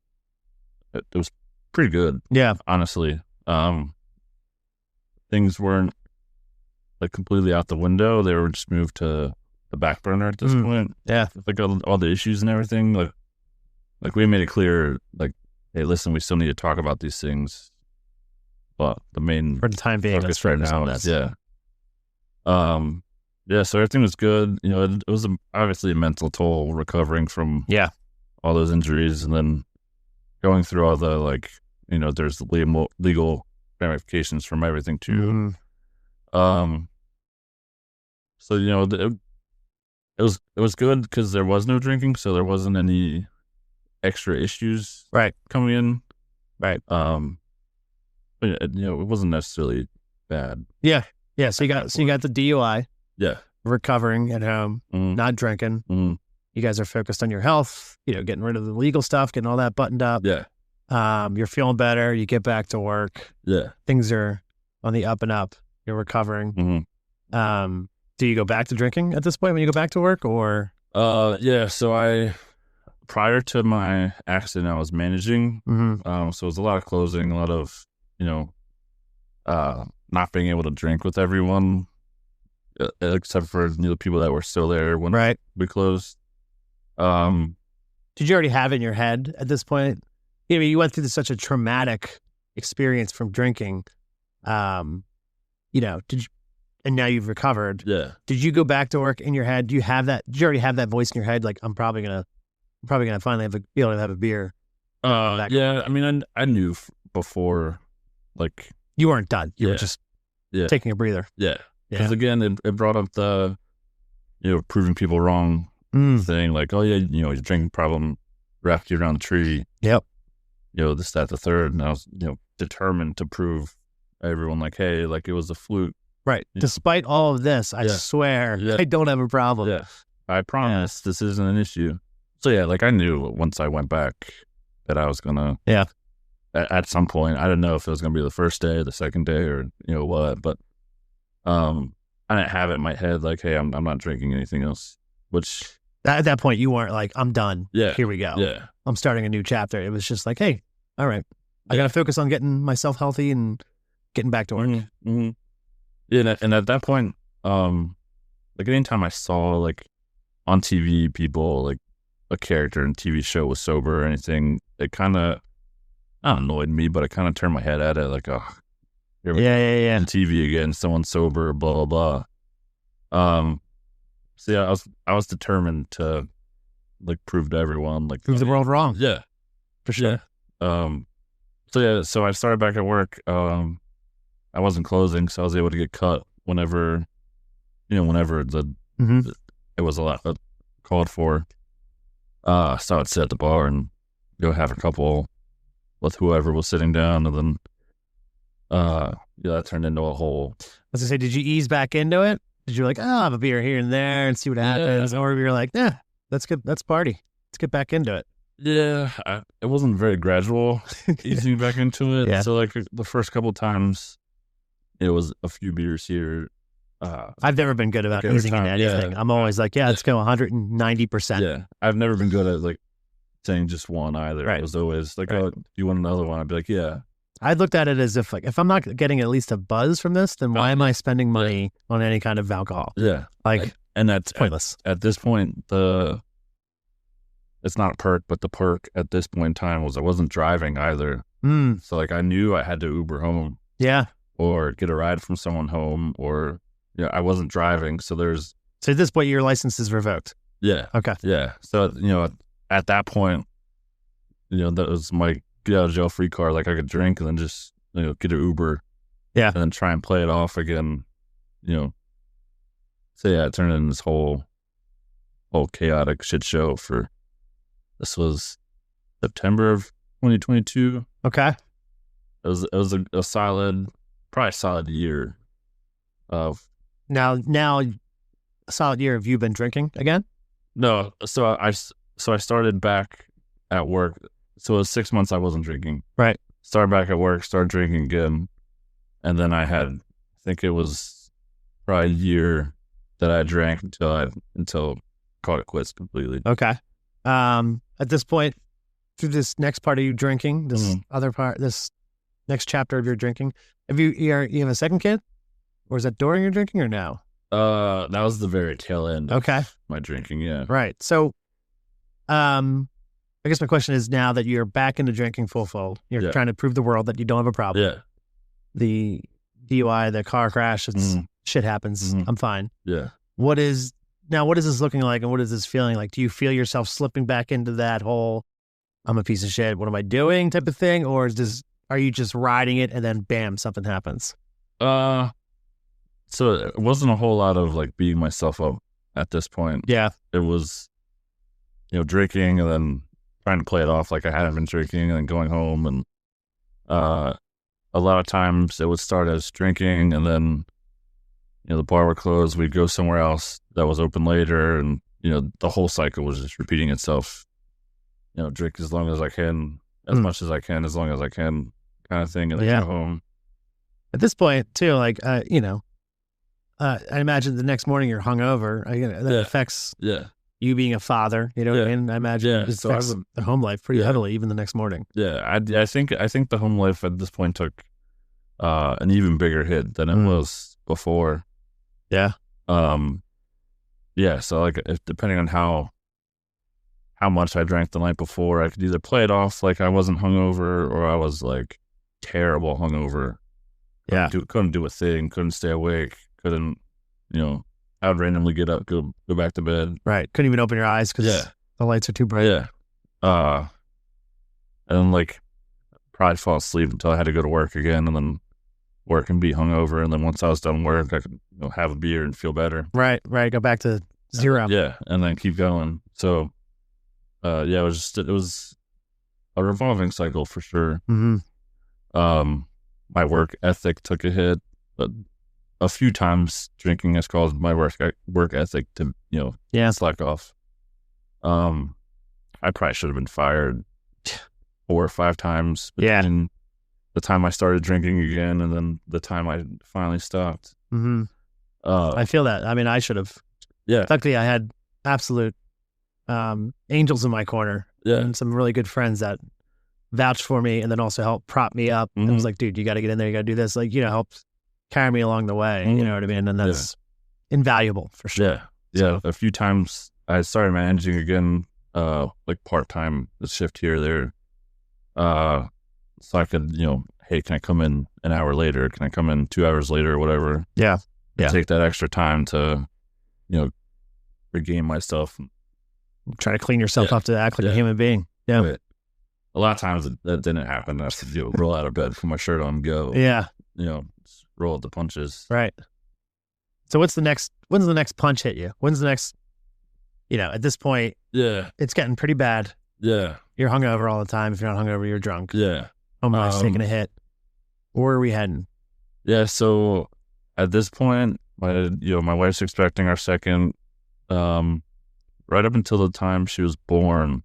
was pretty good. Yeah, honestly, things weren't like completely out the window. They were just moved to the back burner at this point. Yeah, like all the issues and everything. Like we made it clear, like, hey, listen, we still need to talk about these things, but the main for the time being, focus right now is so everything was good. It was obviously a mental toll recovering from all those injuries, and then going through all the there's legal ramifications from everything too. So it was good because there was no drinking, so there wasn't any extra issues coming in. But it wasn't necessarily bad. Yeah. So you got the DUI. Yeah. Recovering at home, not drinking. You guys are focused on your health, getting rid of the legal stuff, getting all that buttoned up. Yeah. You're feeling better. You get back to work. Yeah. Things are on the up and up. You're recovering. Do you go back to drinking at this point when you go back to work, or? Yeah. So prior to my accident, I was managing. So it was a lot of closing, a lot of, you know, not being able to drink with everyone, except for the people that were still there when we closed. Did you already have it in your head at this point? I mean, you went through such a traumatic experience from drinking. You know, and now you've recovered. Yeah. Did you go back to work in your head? Do you have that? Did you already have that voice in your head? Like, I'm probably gonna finally be able to have a beer. Yeah. I mean, I knew before, like, you weren't done. You were just taking a breather. Yeah. Because again, it brought up the, proving people wrong thing. Like, oh yeah, your drinking problem wrapped you around the tree. Yep. This, that, the third. And I was, determined to prove everyone, like, hey, like, it was a fluke. Right. Despite all of this, I swear I don't have a problem. Yeah. I promise this isn't an issue. So yeah, like, I knew once I went back that I was gonna. Yeah. At some point, I didn't know if it was gonna be the first day, the second day, or what, but I didn't have it in my head like, hey, I'm not drinking anything else. Which at that point you weren't like, I'm done. Yeah. Here we go. Yeah. I'm starting a new chapter. It was just like, hey, all right, I gotta focus on getting myself healthy and getting back to work. Mm-hmm. Yeah, and at that point, like, anytime I saw, like, on TV people, like, a character in a TV show was sober or anything, it kind of annoyed me, but I kind of turned my head at it, like, oh, here we go on TV again, someone sober, blah blah blah. So yeah, I was determined to, like, prove to everyone, like, prove the world wrong. Yeah, for sure. Yeah. So I started back at work. I wasn't closing, so I was able to get cut whenever, whenever it was a lot called for. So I'd sit at the bar and go have a couple with whoever was sitting down, and then, that turned into a whole. I was gonna say, did you ease back into it? Did you like, I'll have a beer here and there and see what happens, or you're like, that's good, let's party, let's get back into it? Yeah, it wasn't very gradual easing back into it. Yeah. So, like, the first couple times, it was a few beers here. I've never been good about easing into anything. Yeah. I'm always like, let's go 190%. Yeah, I've never been good at, like, saying just one either. Right. It was always like, oh, do you want another one? I'd be like, yeah. I looked at it as if, like, if I'm not getting at least a buzz from this, then why am I spending money on any kind of alcohol? Yeah. Like, and that's pointless. At this point, it's not a perk, but the perk at this point in time was I wasn't driving either. So, like, I knew I had to Uber home. Yeah. Or get a ride from someone home, or I wasn't driving. So at this point, your license is revoked. Yeah. Okay. Yeah. So, at that point, that was my get out of jail free card. Like, I could drink and then just, get an Uber. Yeah. And then try and play it off again, So yeah, it turned into this whole chaotic shit show this was September of 2022. Okay. It was a solid, probably a solid year of. Now a solid year of you been drinking again? No. So I started back at work. So it was 6 months I wasn't drinking. Right. Started back at work, started drinking again. And then I think it was probably a year that I drank until called it quits completely. Okay. At this point, through this next part of you drinking, this other part, this next chapter of your drinking, you have a second kid? Or is that during your drinking or no? That was the very tail end of my drinking, yeah. Right. So, I guess my question is, now that you're back into drinking full, you're trying to prove the world that you don't have a problem. Yeah. The DUI, the car crash, shit happens. I'm fine. Yeah. What is this looking like, and what is this feeling like? Do you feel yourself slipping back into that whole, I'm a piece of shit, what am I doing type of thing? Or are you just riding it and then bam, something happens? So it wasn't a whole lot of, like, beating myself up at this point. Yeah. It was, drinking and then trying to play it off like I hadn't been drinking, and then going home. And a lot of times it would start as drinking, and then, the bar would close. We'd go somewhere else that was open later. And, the whole cycle was just repeating itself. Drink as long as I can, as much as I can, as long as I can, kind of thing. And then go home. At this point, too, like, I imagine the next morning you're hungover. That affects you being a father, you know what I mean? I imagine it affects the home life pretty heavily, even the next morning. Yeah, I think the home life at this point took an even bigger hit than it was before. Yeah. Yeah, so like depending on how much I drank the night before, I could either play it off like I wasn't hungover or I was like terrible hungover. Yeah. Couldn't do a thing, couldn't stay awake, couldn't, I would randomly get up, go back to bed. Right. Couldn't even open your eyes because the lights are too bright. Yeah. And then like probably fall asleep until I had to go to work again, and then work and be hungover. And then once I was done work, I could have a beer and feel better. Right. Go back to zero. Yeah. And then keep going. So, it was a revolving cycle for sure. Mm-hmm. My work ethic took a hit, but a few times drinking has caused my work ethic to, slack off. I probably should have been fired 4 or 5 times between the time I started drinking again and then the time I finally stopped. Mm-hmm. I feel that. I mean, I should have. Yeah. Luckily, I had absolute angels in my corner and some really good friends that vouched for me and then also helped prop me up. It was like, dude, you got to get in there. You got to do this. Like, helped carry me along the way. You know what I mean? And that's invaluable for sure. Yeah. Yeah. A few times I started managing again, like part-time, the shift here or there. So I could, hey, can I come in an hour later? Can I come in 2 hours later or whatever? Yeah. Take that extra time to, regain myself. Try to clean yourself up to act like a human being. Yeah. But a lot of times that didn't happen. I have to roll out of bed, put my shirt on, go. Yeah. Just roll the punches. Right. So when's the next punch hit you? When's the next, at this point, it's getting pretty bad. Yeah. You're hungover all the time. If you're not hungover, you're drunk. Yeah. Home life's taking a hit. Where are we heading? Yeah. So at this point, my wife's expecting our second, right up until the time she was born,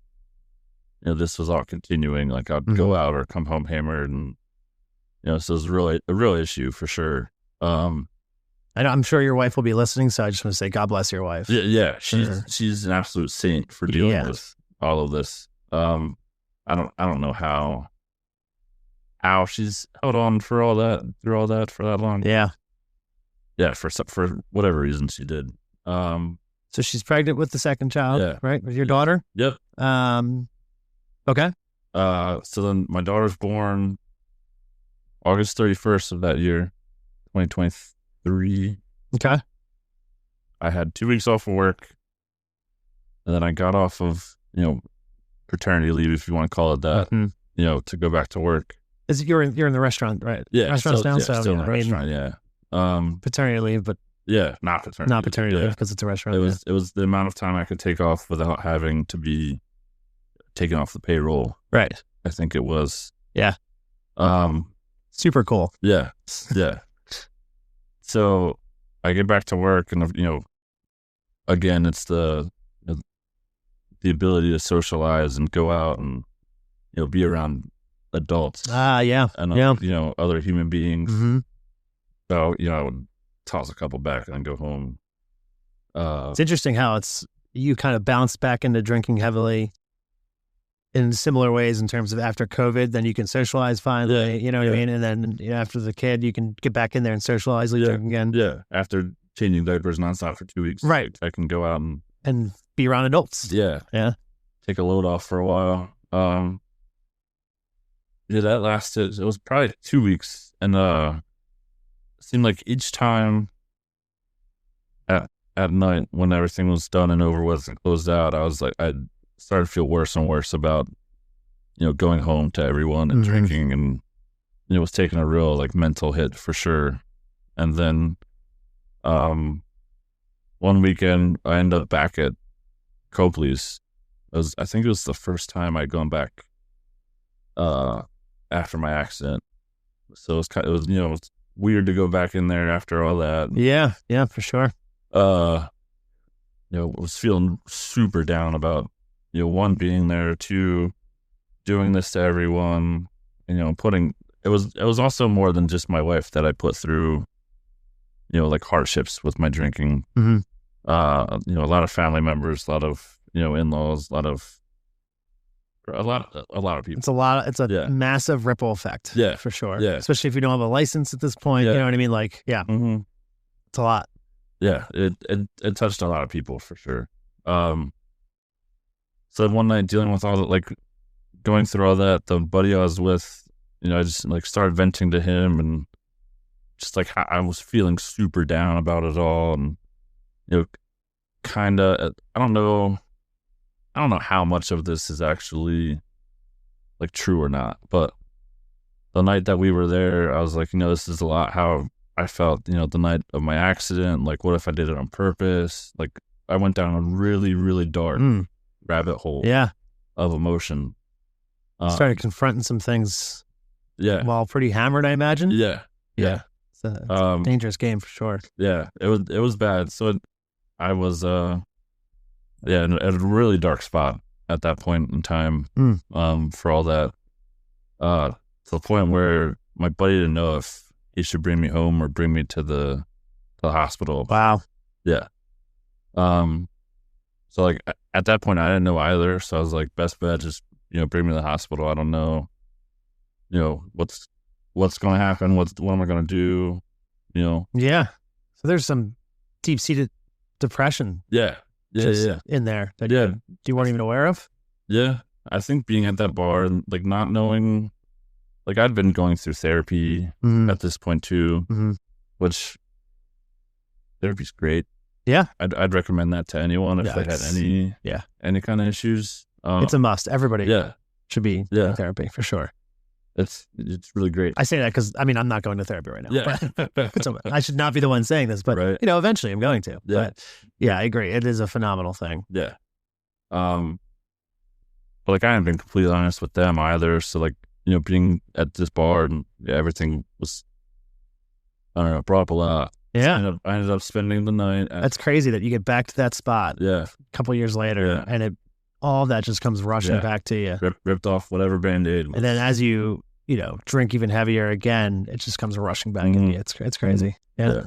this was all continuing. Like I'd go out or come home hammered, and so it was really a real issue for sure. I'm sure your wife will be listening, so I just want to say, God bless your wife. Yeah, she's an absolute saint for dealing with all of this. I don't know how she's held on for all that for that long. Yeah, for whatever reason she did. So she's pregnant with the second child, right? With your daughter? Yep. Okay. So then my daughter's born August 31st of that year, 2023. Okay. I had 2 weeks off of work, and then I got off of, paternity leave, if you want to call it that, to go back to work. You're in the restaurant, right? Yeah. Restaurant's down, so still in the restaurant, yeah. Paternity leave, but not paternity leave because it's a restaurant. It was the amount of time I could take off without having to be taken off the payroll. Right. I think it was. Yeah. Super cool. Yeah. Yeah. So I get back to work, and again, it's the ability to socialize and go out and be around adults. Yeah. And other human beings. Mm-hmm. So I would toss a couple back and then go home. It's interesting how you kind of bounce back into drinking heavily in similar ways in terms of after COVID, then you can socialize finally, you know what I mean? And then after the kid, you can get back in there and socialize again. Yeah. After changing diapers nonstop for 2 weeks. Right. I can go out and be around adults. Yeah. Yeah. Take a load off for a while. That lasted, it was probably 2 weeks. And it seemed like each time at night when everything was done and over with and closed out, I was like, I started to feel worse and worse about, going home to everyone and drinking, and it was taking a real like mental hit for sure. And then one weekend I ended up back at Copley's. I think it was the first time I'd gone back after my accident. So it was weird to go back in there after all that. Yeah, for sure. Was feeling super down about, one, being there, 2, doing this to everyone, putting, it was also more than just my wife that I put through, like hardships with my drinking. Mm-hmm. A lot of family members, a lot of, in-laws, a lot of people. It's a massive ripple effect. Yeah. For sure. Yeah. Especially if you don't have a license at this point. Yeah. You know what I mean? Like, yeah. Mm-hmm. It's a lot. Yeah. It touched a lot of people for sure. So one night dealing with all that, like going through all that, the buddy I was with, I just like started venting to him and just like how I was feeling super down about it all. And, kind of, I don't know how much of this is actually like true or not, but the night that we were there, I was like, this is a lot how I felt, the night of my accident. Like, what if I did it on purpose? Like, I went down a really, really dark rabbit hole of emotion. Started confronting some things while pretty hammered, I imagine. Yeah. It's a dangerous game for sure. Yeah, it was bad. So I was in a really dark spot at that point in time for all that. To the point where my buddy didn't know if he should bring me home or bring me to the hospital. Wow. Yeah. So like at that point I didn't know either. So I was like, best bet, just bring me to the hospital. I don't know, what's going to happen. What am I going to do? Yeah. So there's some deep seated depression. Yeah. In there that you weren't even aware of. Yeah. I think being at that bar and like not knowing, like I'd been going through therapy at this point too, which therapy's great. Yeah. I'd recommend that to anyone if they had any kind of issues. It's a must. Everybody should be in therapy for sure. It's really great. I say that because I'm not going to therapy right now. Yeah. But I should not be the one saying this, but eventually I'm going to. Yeah. But I agree. It is a phenomenal thing. Yeah. But like I haven't been completely honest with them either. So like, being at this bar and everything was, I don't know, brought up a lot. Yeah. I ended up spending the night. That's crazy that you get back to that spot. Yeah. A couple years later, and all that just comes rushing back to you. Ripped off whatever Band-Aid was. And then as you, drink even heavier again, it just comes rushing back into you. It's crazy. Yeah.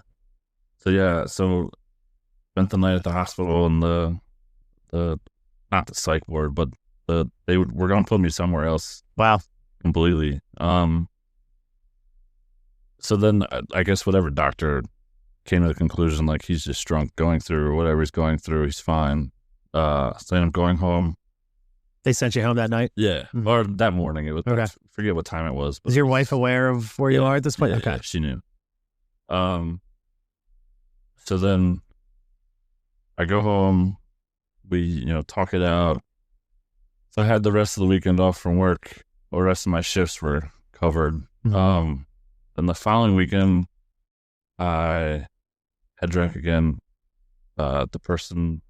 So spent the night at the hospital and the not the psych ward, but they were going to put me somewhere else. Wow. Completely. So then I guess whatever doctor came to the conclusion, like he's just drunk going through whatever he's going through, he's fine. So then I'm going home. They sent you home that night? Yeah. Or that morning. It was, I forget what time it was. Is your wife aware of where you are at this point? Yeah, she knew. So then I go home, we, talk it out. So I had the rest of the weekend off from work. The rest of my shifts were covered. Then the following weekend, I had drank again. The person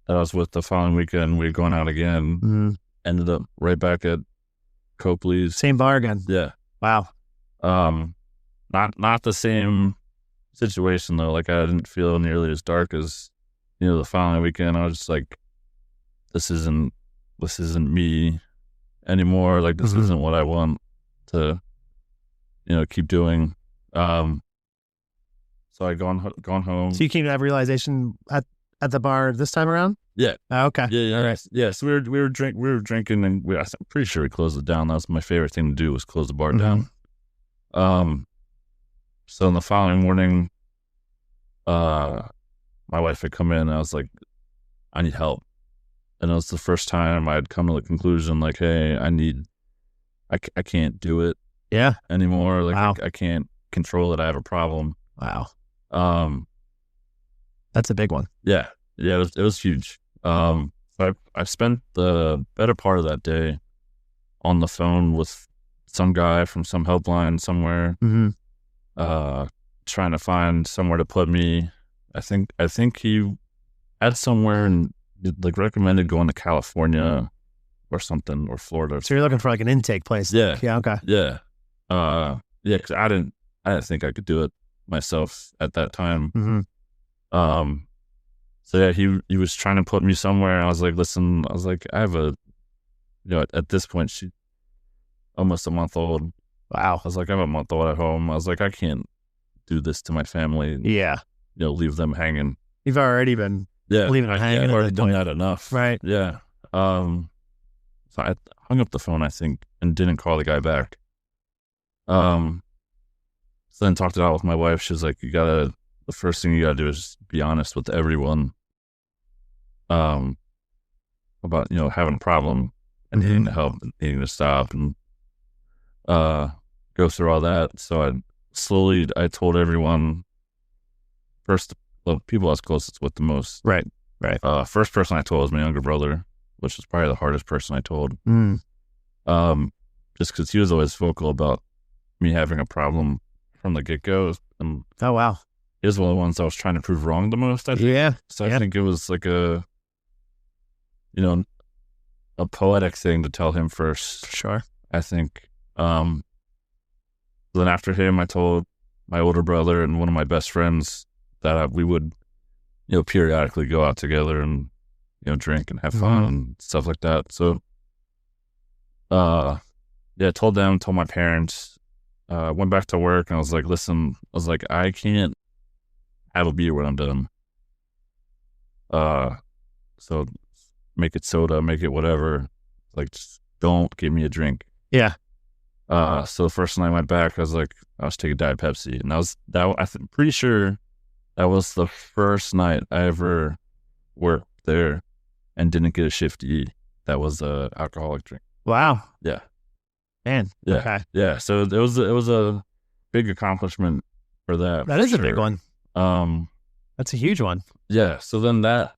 that I was with the following weekend, we were going out again. Ended up right back at Copley's. Same bar again. Yeah. Wow. Not the same situation though. Like I didn't feel nearly as dark as the following weekend. I was just like, this isn't me anymore. Like this isn't what I want to keep doing. So I gone home. So you came to that realization at the bar this time around? Yeah. Oh, okay. Yeah. All right. Yeah. So we were drinking, and I'm pretty sure we closed it down. That was my favorite thing to do, was close the bar down. So in the following morning, my wife had come in, and I was like, I need help. And it was the first time I'd come to the conclusion, like, hey, I can't do it anymore. Like, wow. I can't control it. I have a problem. Wow. That's a big one. Yeah. Yeah. It was huge. I spent the better part of that day on the phone with some guy from some helpline somewhere, trying to find somewhere to put me. I think he had somewhere and like recommended going to California or something, or Florida. So you're looking for like an intake place. Yeah. Yeah. Okay. Yeah. Yeah. Cause I didn't think I could do it myself at that time. So yeah, he was trying to put me somewhere. I was like, listen, I have a, at this point, she's almost a month old. Wow. I was like, I have a month old at home. I was like, I can't do this to my family. Yeah. Leave them hanging. You've already been leaving it hanging. I've already done that enough. Right. Yeah. So I hung up the phone, I think, and didn't call the guy back. So then talked it out with my wife. She was like, the first thing you gotta do is be honest with everyone about, having a problem and needing help and needing to stop and go through all that. So I told everyone first, people I was closest with the most. Right. First person I told was my younger brother, which was probably the hardest person I told. Just because he was always vocal about me having a problem from the get-go. And oh, wow. He was one of the ones I was trying to prove wrong the most, I think. Yeah. So I think it was like a poetic thing to tell him first. Sure. I think. Then after him, I told my older brother and one of my best friends that we would, periodically go out together and, drink and have fun and stuff like that. So, told my parents, went back to work and I was like, listen, I can't have a beer when I'm done. So make it soda, make it whatever. Like, just don't give me a drink. Yeah. So the first night I went back, I was taking Diet Pepsi, and I'm pretty sure that was the first night I ever worked there and didn't get a shift to eat. That was a alcoholic drink. Wow. Yeah. Man. Yeah. Okay. Yeah. So it was a big accomplishment for that. That is a big one. That's a huge one. Yeah. So then that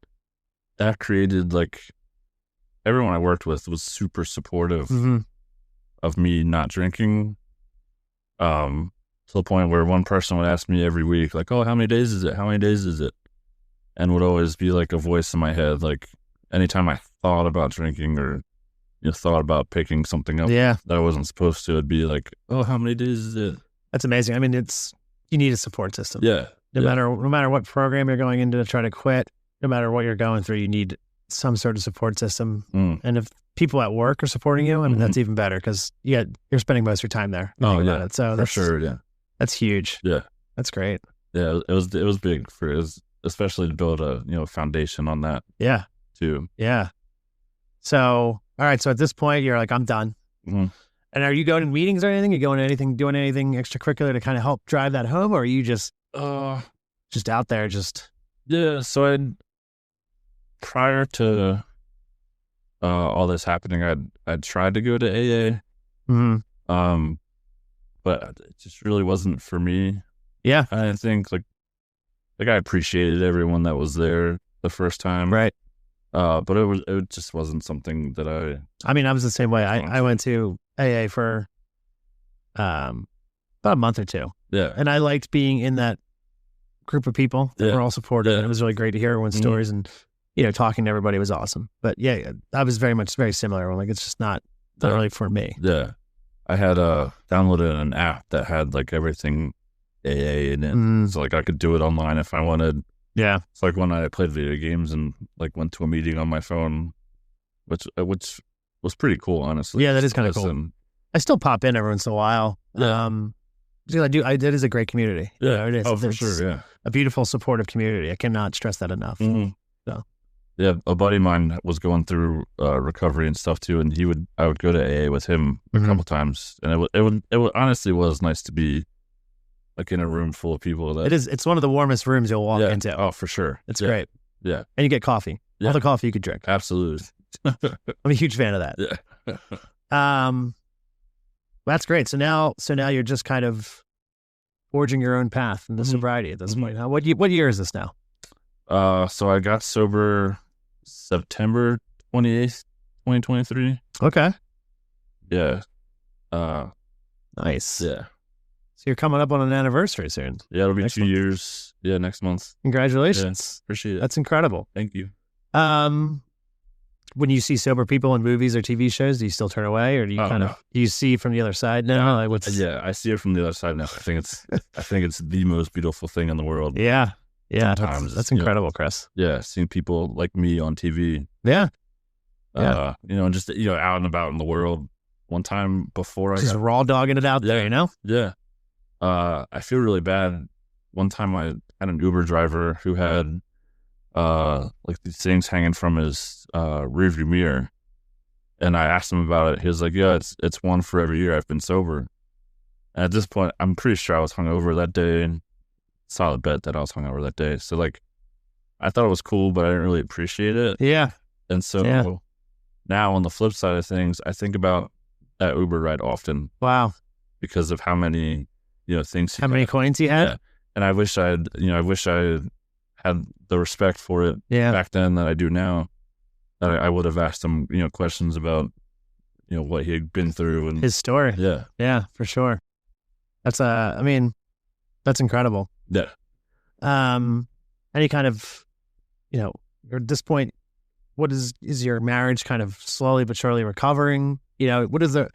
created, like, everyone I worked with was super supportive of me not drinking. To the point where one person would ask me every week, like, oh, how many days is it? How many days is it? And would always be like a voice in my head. Like, anytime I thought about drinking or, thought about picking something up that I wasn't supposed to, it'd be like, oh, how many days is it? That's amazing. I mean, you need a support system. Yeah. No matter what program you're going into to try to quit, no matter what you're going through, you need some sort of support system. And if people at work are supporting you, I mean, that's even better because you're spending most of your time there. Oh, yeah. So for sure. Yeah. That's huge. Yeah. That's great. Yeah. It was big especially to build a, foundation on that. Yeah. Too. Yeah. So, all right. So at this point, you're like, I'm done. And are you going to meetings or anything? You doing anything extracurricular to kind of help drive that home? Or are you just out there Yeah. So prior to all this happening, I'd tried to go to AA. But it just really wasn't for me. Yeah. I think like I appreciated everyone that was there the first time. Right. But it just wasn't something that I mean, I was the same way. I went to AA for about a month or two. Yeah. And I liked being in that group of people that were all supportive. And it was really great to hear everyone's stories and, talking to everybody was awesome. But yeah, I was very similar. I'm like, it's just not really for me. Yeah. I had downloaded an app that had like everything AA in it. So like I could do it online if I wanted. Yeah. It's like one night I played video games and like went to a meeting on my phone, which was pretty cool, honestly. Yeah, that is kind of cool. I still pop in every once in a while. Yeah. It is a great community. Yeah. It is. Oh, for sure. Yeah. A beautiful, supportive community. I cannot stress that enough. So. Yeah, a buddy of mine was going through recovery and stuff too, and I would go to AA with him a couple times, and it honestly was nice to be like in a room full of people. It's one of the warmest rooms you'll walk into. Oh, for sure. It's great. Yeah, and you get coffee. All the coffee you could drink. Absolutely. I'm a huge fan of that. Yeah. That's great. So now you're just kind of forging your own path in the sobriety at this point. Now, what year is this now? So I got sober September 28th, 2023. Okay. Yeah. Nice. Yeah. So you're coming up on an anniversary soon. Yeah, it'll be 2 years. Yeah, next month. Congratulations. Yeah, appreciate it. That's incredible. Thank you. When you see sober people in movies or TV shows, do you still turn away, or do you do you see from the other side now? Like Yeah, I see it from the other side now. I think it's the most beautiful thing in the world. Yeah. Yeah. That's incredible, Chris. Yeah. Seeing people like me on TV. Yeah. And just, out and about in the world. One time before just raw dogging it out there, Yeah. I feel really bad. One time I had an Uber driver who had like these things hanging from his rearview mirror. And I asked him about it. He was like, yeah, it's one for every year I've been sober. And at this point, I'm pretty sure I was hungover that day, and solid bet that I was hungover that day. So like, I thought it was cool, but I didn't really appreciate it. Yeah. And so now on the flip side of things, I think about that Uber ride often. Wow. Because of how many, things. How many coins you had? Yeah. And I wish I had the respect for it back then that I do now. That I would have asked him, questions about, what he had been through and his story. Yeah. Yeah, for sure. That's that's incredible. Yeah. Any kind of, at this point, what is your marriage kind of slowly but surely recovering? What is I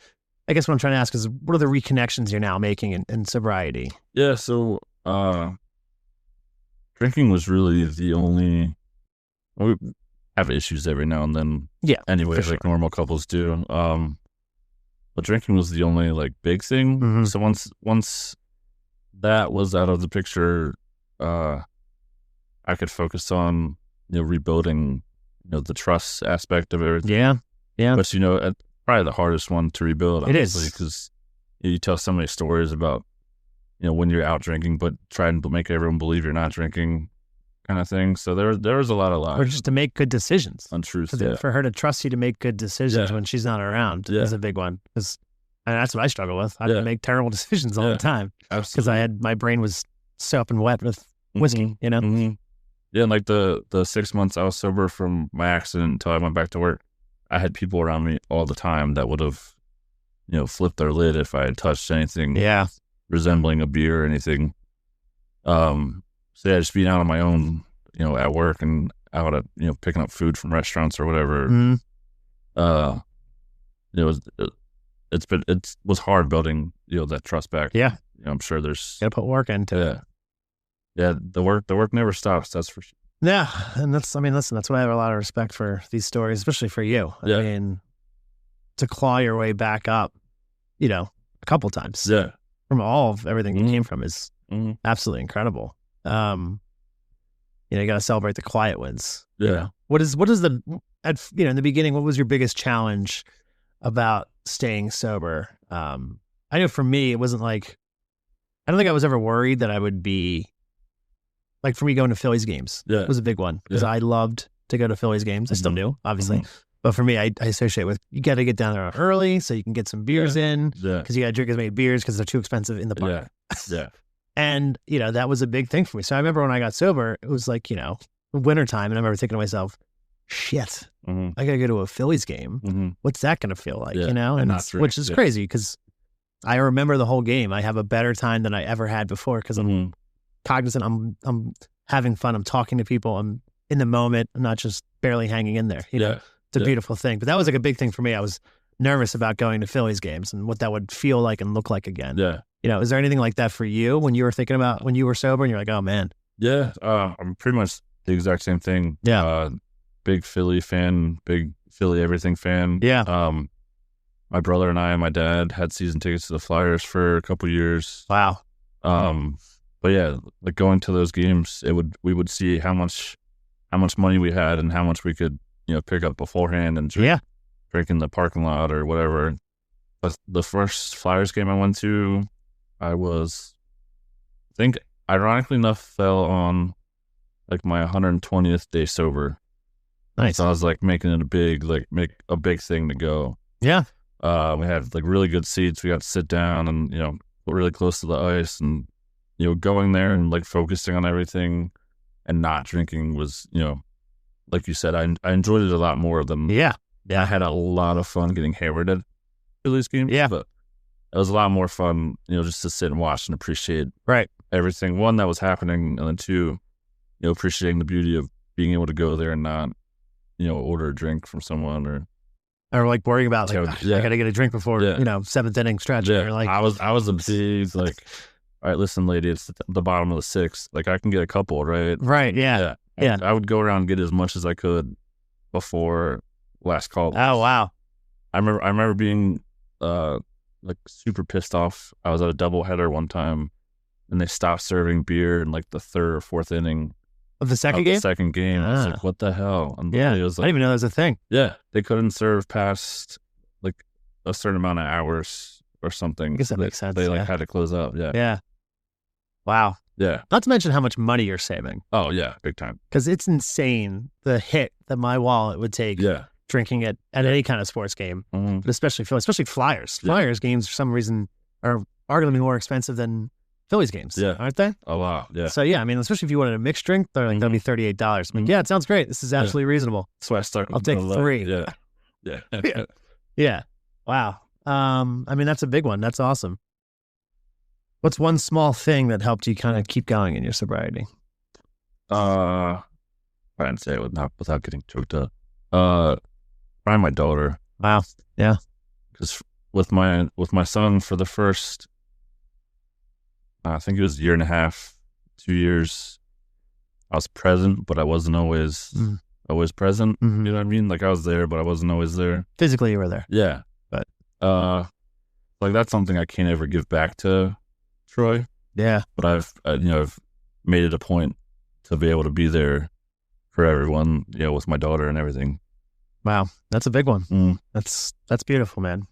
guess what I'm trying to ask is, what are the reconnections you're now making in sobriety? Yeah. So, drinking was really the only, we have issues every now and then. Yeah. Anyway, like normal couples do. But drinking was the only like big thing. Mm-hmm. So once that was out of the picture, I could focus on, rebuilding, the trust aspect of everything. Yeah. Yeah. But, probably the hardest one to rebuild. It is. Because you tell so many stories about, when you're out drinking, but trying to make everyone believe you're not drinking kind of thing. So there was a lot of lies. Or just to make good decisions. Untruths. For her to trust you to make good decisions when she's not around is a big one. Because that's what I struggle with. I make terrible decisions all the time. Absolutely. Because my brain was sopping wet with whiskey, Mm-hmm. Yeah, and like the 6 months I was sober from my accident until I went back to work, I had people around me all the time that would have, flipped their lid if I had touched anything resembling a beer or anything. So yeah, just being out on my own, at work and out at, picking up food from restaurants or whatever. Mm-hmm. It was hard building, that trust back. Yeah. I'm sure there's gotta put work into it. Yeah, the work never stops. That's for sure. Yeah, and that's why I have a lot of respect for these stories, especially for you. Yeah. I mean, to claw your way back up, a couple times. Yeah. From all of everything you came from is absolutely incredible. You got to celebrate the quiet wins. Yeah. What is the in the beginning? What was your biggest challenge about staying sober? I know for me, it wasn't like, I don't think I was ever worried that I would be. Like for me, going to Phillies games was a big one because I loved to go to Phillies games. I still do, obviously. But for me, I associate with, you got to get down there early so you can get some beers in because you got to drink as many beers because they're too expensive in the park. Yeah. And, that was a big thing for me. So I remember when I got sober, it was like, wintertime. And I remember thinking to myself, shit, I got to go to a Phillies game. What's that going to feel like, And which is crazy because I remember the whole game. I have a better time than I ever had before because I'm cognizant. I'm having fun. I'm talking to people. I'm in the moment. I'm not just barely hanging in there. It's a beautiful thing. But that was like a big thing for me. I was nervous about going to Phillies games and what that would feel like and look like again. Yeah. Is there anything like that for you when you were thinking about when you were sober and you're like, oh man? Yeah. I'm pretty much the exact same thing. Yeah. Big Philly fan, big Philly everything fan. Yeah. My brother and I and my dad had season tickets to the Flyers for a couple years. Wow. But yeah, like going to those games, we would see how much money we had and how much we could, pick up beforehand and drink in the parking lot or whatever. But the first Flyers game I went to, I think ironically enough, fell on like my 120th day sober. Nice. So I was like making it make a big thing to go. Yeah. We had like really good seats. We got to sit down and, really close to the ice and, going there and like focusing on everything and not drinking was, like you said, I enjoyed it a lot more than I had a lot of fun getting hammered at Phillies games. Yeah. But it was a lot more fun, just to sit and watch and appreciate everything. One, that was happening, and then two, appreciating the beauty of being able to go there and not, order a drink from someone or like worrying about like, I got to get a drink before, seventh inning stretch. Yeah. Or like, I was a big like, all right, listen, lady, it's the bottom of the sixth. Like I can get a couple, right? Right. Yeah. Yeah. I would go around and get as much as I could before last call. Oh, wow. I remember being like super pissed off. I was at a doubleheader one time and they stopped serving beer in like the third or fourth inning. Of the second of game? the second game. I was like, what the hell? And Yeah. it was I like, didn't even know that was a thing. yeah, they couldn't serve past like a certain amount of hours or something. I guess that makes sense. They like had to close up. Yeah. Yeah. Wow. Yeah. Not to mention how much money you're saving. Oh yeah, big time. Because it's insane the hit that my wallet would take drinking at any kind of sports game, but especially Flyers. Yeah. Flyers games for some reason are arguably more expensive than Phillies games, aren't they? A lot, yeah. So yeah, I mean, especially if you wanted a mixed drink, they're like, that'd be $38. I mean, yeah, it sounds great. This is absolutely reasonable. So I start. I'll take 3. Yeah, yeah, yeah. Wow. I mean, that's a big one. That's awesome. What's one small thing that helped you kind of keep going in your sobriety? I didn't say it without getting choked up. Probably my daughter. Wow. Yeah. Because with my son for the first, I think it was 1.5 years, 2 years, I was present, but I wasn't always present. Mm-hmm. You know what I mean? Like I was there, but I wasn't always there. Physically, you were there. Yeah. But like that's something I can't ever give back to Troy. Yeah. But I've made it a point to be able to be there for everyone, with my daughter and everything. Wow. That's a big one. That's beautiful, man.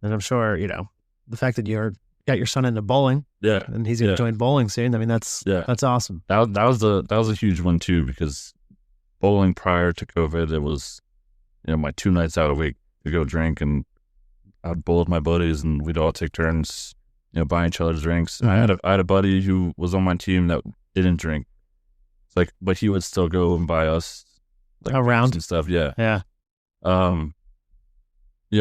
And I'm sure, the fact that you got your son into bowling. Yeah. And he's going to join bowling soon. I mean, that's awesome. That was a huge one too, because bowling prior to COVID, it was, my 2 nights out a week to go drink, and I'd bowl with my buddies and we'd all take turns, buying each other drinks. And I had a buddy who was on my team that didn't drink. It's like, but he would still go and buy us like around and stuff. Yeah. Yeah. So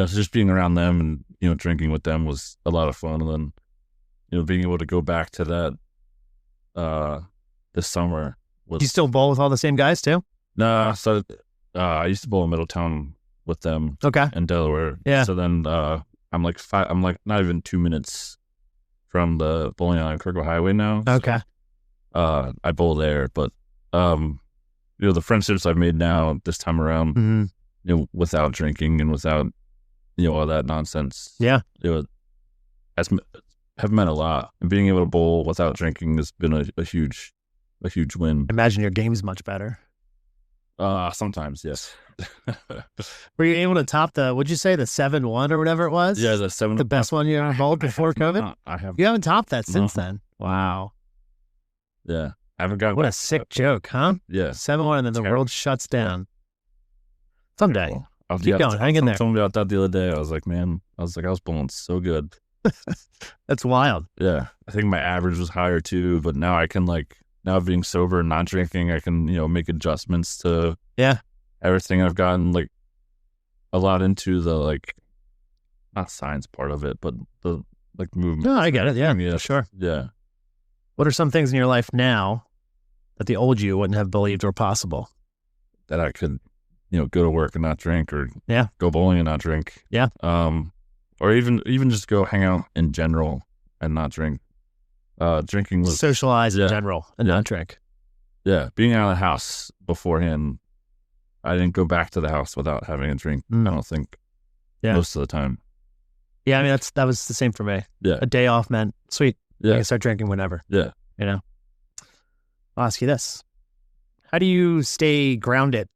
just being around them and, drinking with them was a lot of fun. And then, being able to go back to that, this summer was. Do you still bowl with all the same guys too? Nah. So, I used to bowl in Middletown with them. Okay. In Delaware. Yeah. So then, I'm like not even 2 minutes from the bowling alley on Kirkwood Highway now. Okay. So, I bowl there, but, the friendships I've made now this time around, without drinking and without, all that nonsense. Yeah. Have meant a lot. And being able to bowl without drinking has been a huge win. Imagine your game's much better. Sometimes, yes. Were you able to top would you say the 7-1 or whatever it was? Yeah, the 7. The best one you ever bowled before COVID? I have. You haven't topped that since then. Wow. Yeah. I haven't got. What a sick joke, huh? Yeah. 7-1 and then the world shuts down. Someday. Well, keep going. Hang in there. Someone about that the other day. I was like, I was bowling so good. That's wild. Yeah. I think my average was higher too, but now I can now being sober and not drinking, I can, make adjustments to everything. I've gotten a lot into the not science part of it, but the movement. No, I get it. Yeah, for sure. Yeah. What are some things in your life now that the old you wouldn't have believed were possible? That I could, go to work and not drink, or go bowling and not drink. Yeah. Or even just go hang out in general and not drink. Drinking was socialize in general and not drink. Yeah. Being out of the house beforehand, I didn't go back to the house without having a drink. I don't think most of the time. Yeah. I mean, that was the same for me. Yeah. A day off meant sweet. Yeah. I can start drinking whenever. Yeah. I'll ask you this. How do you stay grounded,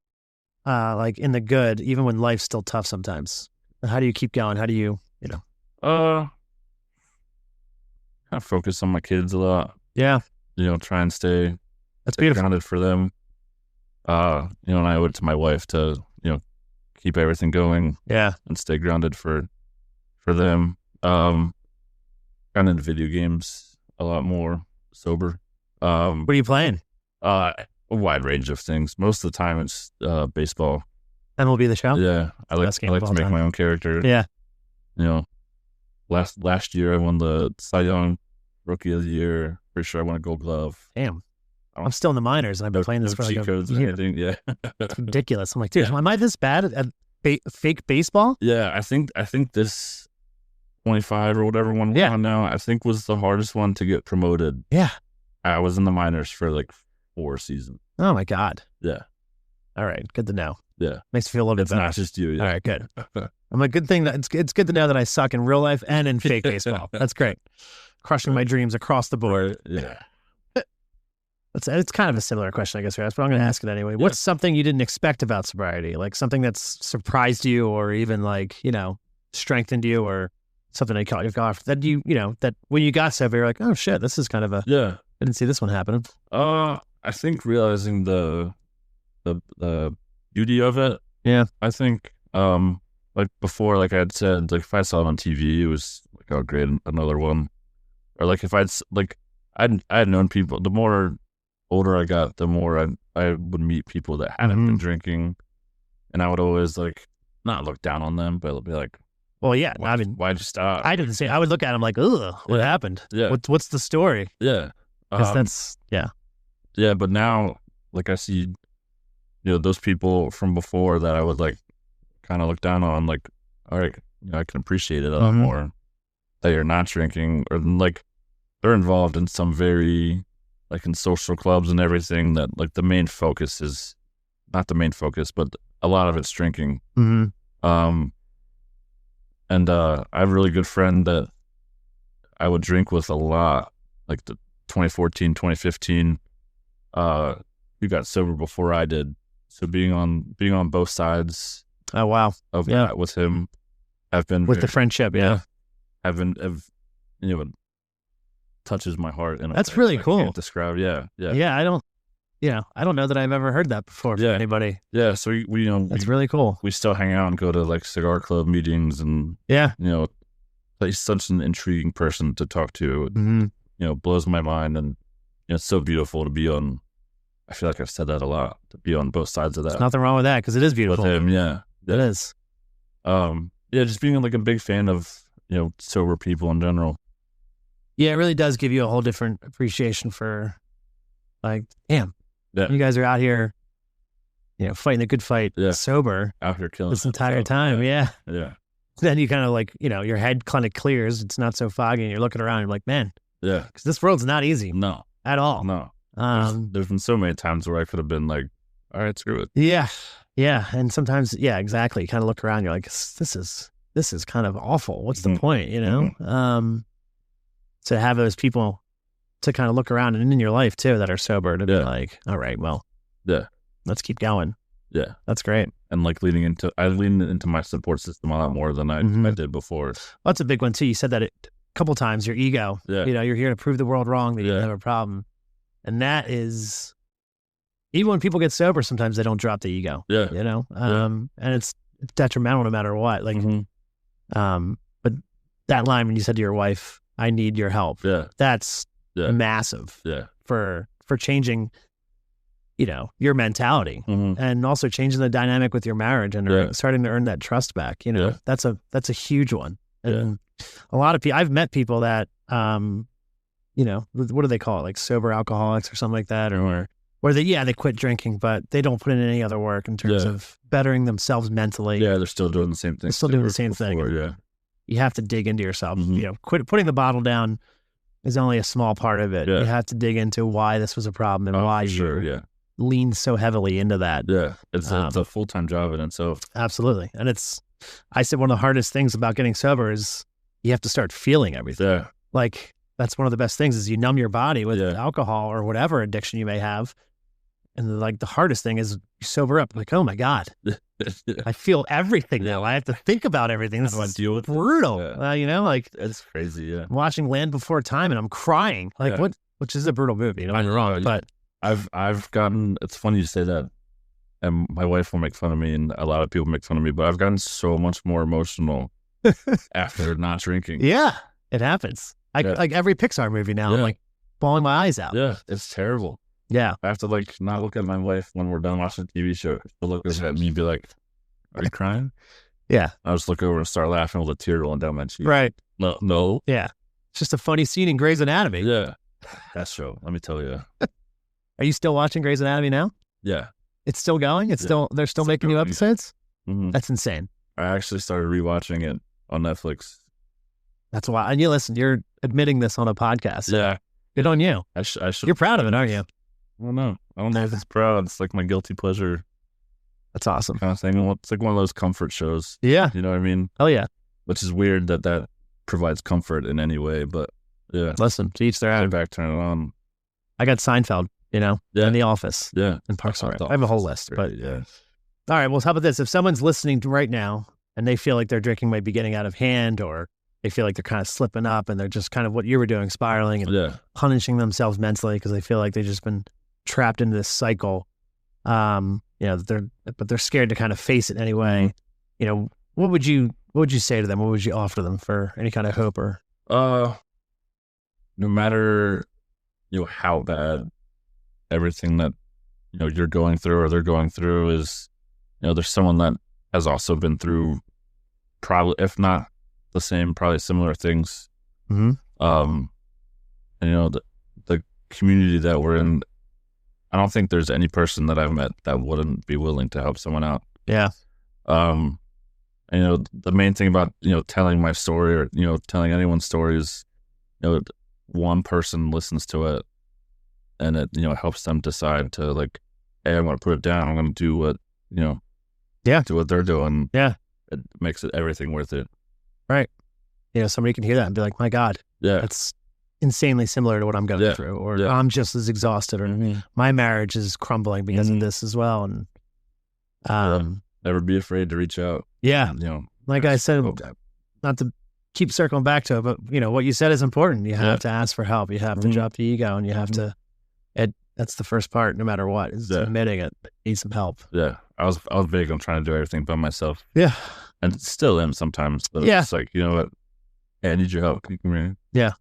in the good, even when life's still tough sometimes? How do you keep going? How do you, kind of focus on my kids a lot. Yeah. Try and stay That's beautiful. Grounded for them. And I owe it to my wife to, keep everything going. Yeah. And stay grounded for them. Gotten into video games a lot more sober. What are you playing? A wide range of things. Most of the time it's baseball. MLB The Show? Yeah. I like to make my own character. Yeah. Last year I won the Cy Young Rookie of the Year. Pretty sure I won a Gold Glove. Damn. I'm still in the minors and I've been playing this for like a year. Yeah. It's ridiculous. I'm like, dude, am I this bad at fake baseball? Yeah, I think this 25 or whatever one we're on now, I think was the hardest one to get promoted. Yeah. I was in the minors for 4 seasons. Oh my God. Yeah. All right. Good to know. Yeah. Makes me feel a little bit better. It's not just you. Yeah. All right, good. I'm a good thing that it's good to know that I suck in real life and in fake baseball. That's great. Crushing my dreams across the board. Yeah. It's kind of a similar question, I guess, but I'm going to ask it anyway. Yeah. What's something you didn't expect about sobriety? Like something that's surprised you or even like, strengthened you or something that caught you off that that when you got sober, you're like, oh shit, this is kind of I didn't see this one happening. I think realizing the beauty of it. Yeah. I think, like before, like I had said, like if I saw it on TV, it was like, oh great, another one. Or like if I had known people, the more older I got, the more I would meet people that hadn't been drinking, and I would always like not look down on them, but be like, well, yeah, why'd you stop? I did the same. I would look at them like, ugh, what happened? Yeah, what's the story? Yeah, that's yeah. But now, like I see, those people from before that I would like kind of look down on, like, all right, I can appreciate it a lot more that you're not drinking, or like they're involved in some very like in social clubs and everything that like the main focus is not the main focus, but a lot of it's drinking. And I have a really good friend that I would drink with a lot, like the 2014, 2015. He got sober before I did, so being on both sides. Oh wow! Of that with him, I've been with the friendship. Yeah, it touches my heart. And that's really cool. Can't describe. Yeah. I don't know that I've ever heard that before from anybody. Yeah, so we that's really cool. We still hang out and go to like cigar club meetings, and he's such an intriguing person to talk to. Blows my mind, and it's so beautiful to be on. I feel like I've said that a lot, to be on both sides of that. There's nothing wrong with that because it is beautiful. With him, yeah. It is. Just being like a big fan of sober people in general. Yeah, it really does give you a whole different appreciation for, like, damn, you guys are out here, fighting the good fight, sober, out here killing this entire time. Yeah. Then you kind of like, your head kind of clears. It's not so foggy, and you're looking around. You're like, man, because this world's not easy. No, at all. No. There's been so many times where I could have been like, all right, screw it. Yeah. And sometimes, exactly. You kind of look around, you're like, this is kind of awful. What's the point, to have those people to kind of look around and in your life too, that are sober, to be like, all right, well, let's keep going. Yeah. That's great. And like I leaned into my support system a lot more than I did before. Well, that's a big one too. You said that a couple times, your ego, you're here to prove the world wrong, that you have a problem. And that is, even when people get sober, sometimes they don't drop the ego. And it's detrimental no matter what. Like, but that line when you said to your wife, "I need your help," that's massive. For changing, your mentality, and also changing the dynamic with your marriage, and starting to earn that trust back. That's a huge one. And a lot of people, I've met people that, what do they call it? Like sober alcoholics or something like that, or they quit drinking, but they don't put in any other work in terms of bettering themselves mentally. Yeah, they're still doing the same thing. They're still doing the same thing. Yeah. You have to dig into yourself. Putting the bottle down is only a small part of it. You have to dig into why this was a problem and why you leaned so heavily into that. Yeah, it's a full-time job in itself. Absolutely. And I said one of the hardest things about getting sober is you have to start feeling everything. Yeah. Like, that's one of the best things is you numb your body with alcohol or whatever addiction you may have. And like the hardest thing is you sober up. Like, oh my God, I feel everything now. I have to think about everything. This is deal with brutal. Like it's crazy. Yeah. I'm watching Land Before Time and I'm crying. Like which is a brutal movie. Don't get me wrong, but I've gotten, it's funny you say that. And my wife will make fun of me, and a lot of people make fun of me, but I've gotten so much more emotional after not drinking. Yeah, it happens. Like every Pixar movie now, I'm like bawling my eyes out. Yeah, it's terrible. Yeah. I have to like not look at my wife when we're done watching a TV show. She'll look at me and be like, "Are you crying?" Yeah. I'll just look over and start laughing with a tear rolling down my cheek. Right. No. Yeah. It's just a funny scene in Grey's Anatomy. Yeah. That show, let me tell you. Are you still watching Grey's Anatomy now? Yeah. It's still going? They're still making new episodes? Mm-hmm. That's insane. I actually started rewatching it on Netflix. That's why. And you're admitting this on a podcast. Yeah. Good on you. I should. You're proud of it, aren't you? I don't know if it's proud. It's like my guilty pleasure. That's awesome. Kind of thing. It's like one of those comfort shows. Yeah. You know what I mean? Oh, yeah. Which is weird that provides comfort in any way, but yeah. Listen, to each their own. Sit back, turn it on. I got Seinfeld. in the office, in Parks and Rec. I have a whole list, but all right. Well, how about this? If someone's listening to right now and they feel like their drinking might be getting out of hand, or they feel like they're kind of slipping up and they're just kind of what you were doing, spiraling and punishing themselves mentally because they feel like they've just been trapped into this cycle. But they're scared to kind of face it anyway. What would you say to them? What would you offer them for any kind of hope? Or no matter how bad everything that you're going through or they're going through is, there's someone that has also been through probably, if not the same, probably similar things. And the community that we're in, I don't think there's any person that I've met that wouldn't be willing to help someone out. Yeah. The main thing about, telling my story or, telling anyone's story is, one person listens to it and it, helps them decide to like, hey, I'm going to put it down. I'm going to do what, do what they're doing. Yeah. It makes it everything worth it. Right. Somebody can hear that and be like, my God, that's insanely similar to what I'm going through, or I'm just as exhausted, or my marriage is crumbling because of this as well. And never be afraid to reach out. Yeah. Like I said, not to keep circling back to it, but what you said is important. You have to ask for help. You have to drop the ego, and you have to, that's the first part, no matter what, is admitting it. Need some help. Yeah. I was big on trying to do everything by myself. Yeah. And still am sometimes, but it's like, you know what? Hey, I need your help. Yeah.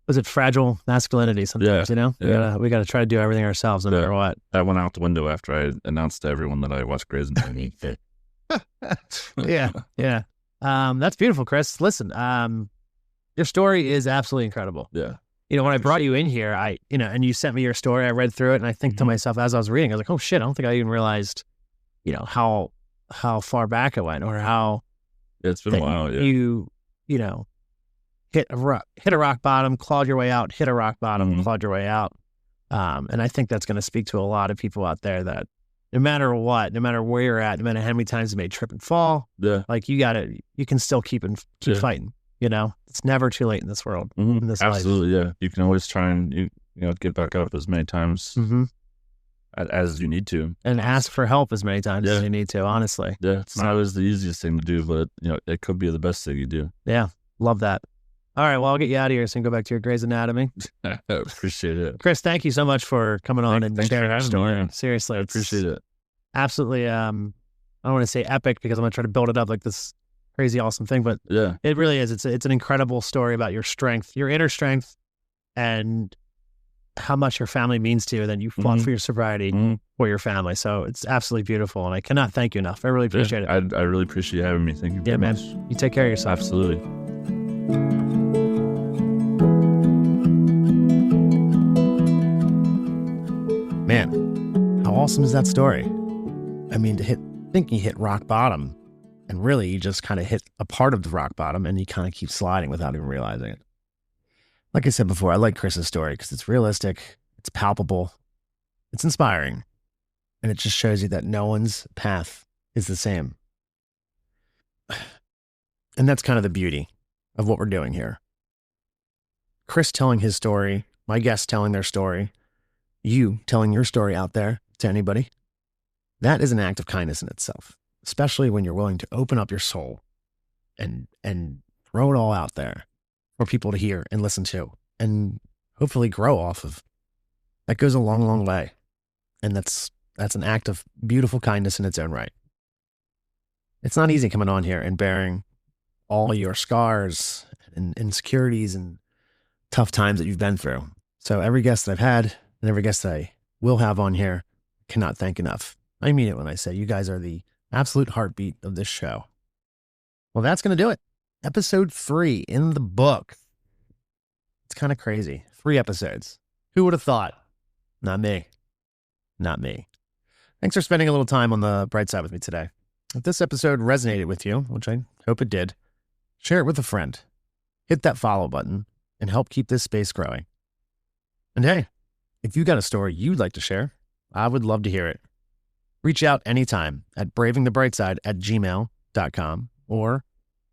Was it fragile masculinity sometimes, We gotta try to do everything ourselves no matter what. That went out the window after I announced to everyone that I watched Grey's Anatomy. Yeah. That's beautiful, Chris. Listen, your story is absolutely incredible. Yeah. When I brought you in here, and you sent me your story, I read through it, and I think to myself as I was reading, I was like, oh shit, I don't think I even realized, how far back it went, or how it's been a while. Yeah. You hit a rock bottom, clawed your way out, hit a rock bottom, clawed your way out. And I think that's going to speak to a lot of people out there that no matter what, no matter where you're at, no matter how many times you may trip and fall, like you can still keep fighting. It's never too late in this world. In this Absolutely, life. Yeah. You can always try and get back up as many times as you need to, and ask for help as many times as you need to. Honestly, it's not always the easiest thing to do, but it could be the best thing you do. Yeah, love that. All right, well, I'll get you out of here so you can go back to your Grey's Anatomy. I appreciate it, Chris. Thank you so much for coming on and sharing your story. Seriously, I appreciate it. Absolutely. I don't want to say epic because I'm going to try to build it up like this crazy awesome thing, but it really is. It's an incredible story about your strength, your inner strength, and how much your family means to you. And then you fought for your sobriety for your family. So it's absolutely beautiful, and I cannot thank you enough. I really appreciate it. I really appreciate you having me. Thank you very much. Man. You take care of yourself. Absolutely. Man, how awesome is that story? I mean, think you hit rock bottom, and really you just kind of hit a part of the rock bottom, and you kind of keep sliding without even realizing it. Like I said before, I like Chris's story because it's realistic, it's palpable, it's inspiring, and it just shows you that no one's path is the same. And that's kind of the beauty of what we're doing here. Chris telling his story, my guests telling their story, you telling your story out there to anybody. That is an act of kindness in itself, especially when you're willing to open up your soul and throw it all out there for people to hear and listen to and hopefully grow off of. That goes a long, long way. And that's an act of beautiful kindness in its own right. It's not easy coming on here and bearing all your scars and insecurities and tough times that you've been through. So every guest that I've had and every guest that I will have on here, cannot thank enough. I mean it when I say you guys are the absolute heartbeat of this show. Well, that's going to do it. Episode 3 in the book. It's kind of crazy. 3 episodes. Who would have thought? Not me. Not me. Thanks for spending a little time on the bright side with me today. If this episode resonated with you, which I hope it did, share it with a friend. Hit that follow button and help keep this space growing. And hey, if you got a story you'd like to share, I would love to hear it. Reach out anytime at bravingthebrightside@gmail.com or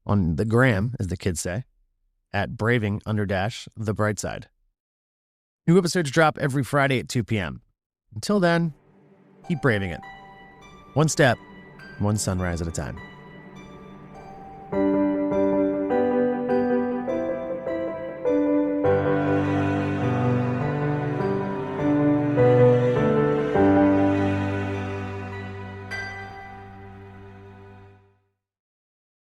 on the gram, as the kids say, at braving_the brightside. New episodes drop every Friday at 2 p.m. Until then, keep braving it. One step, one sunrise at a time.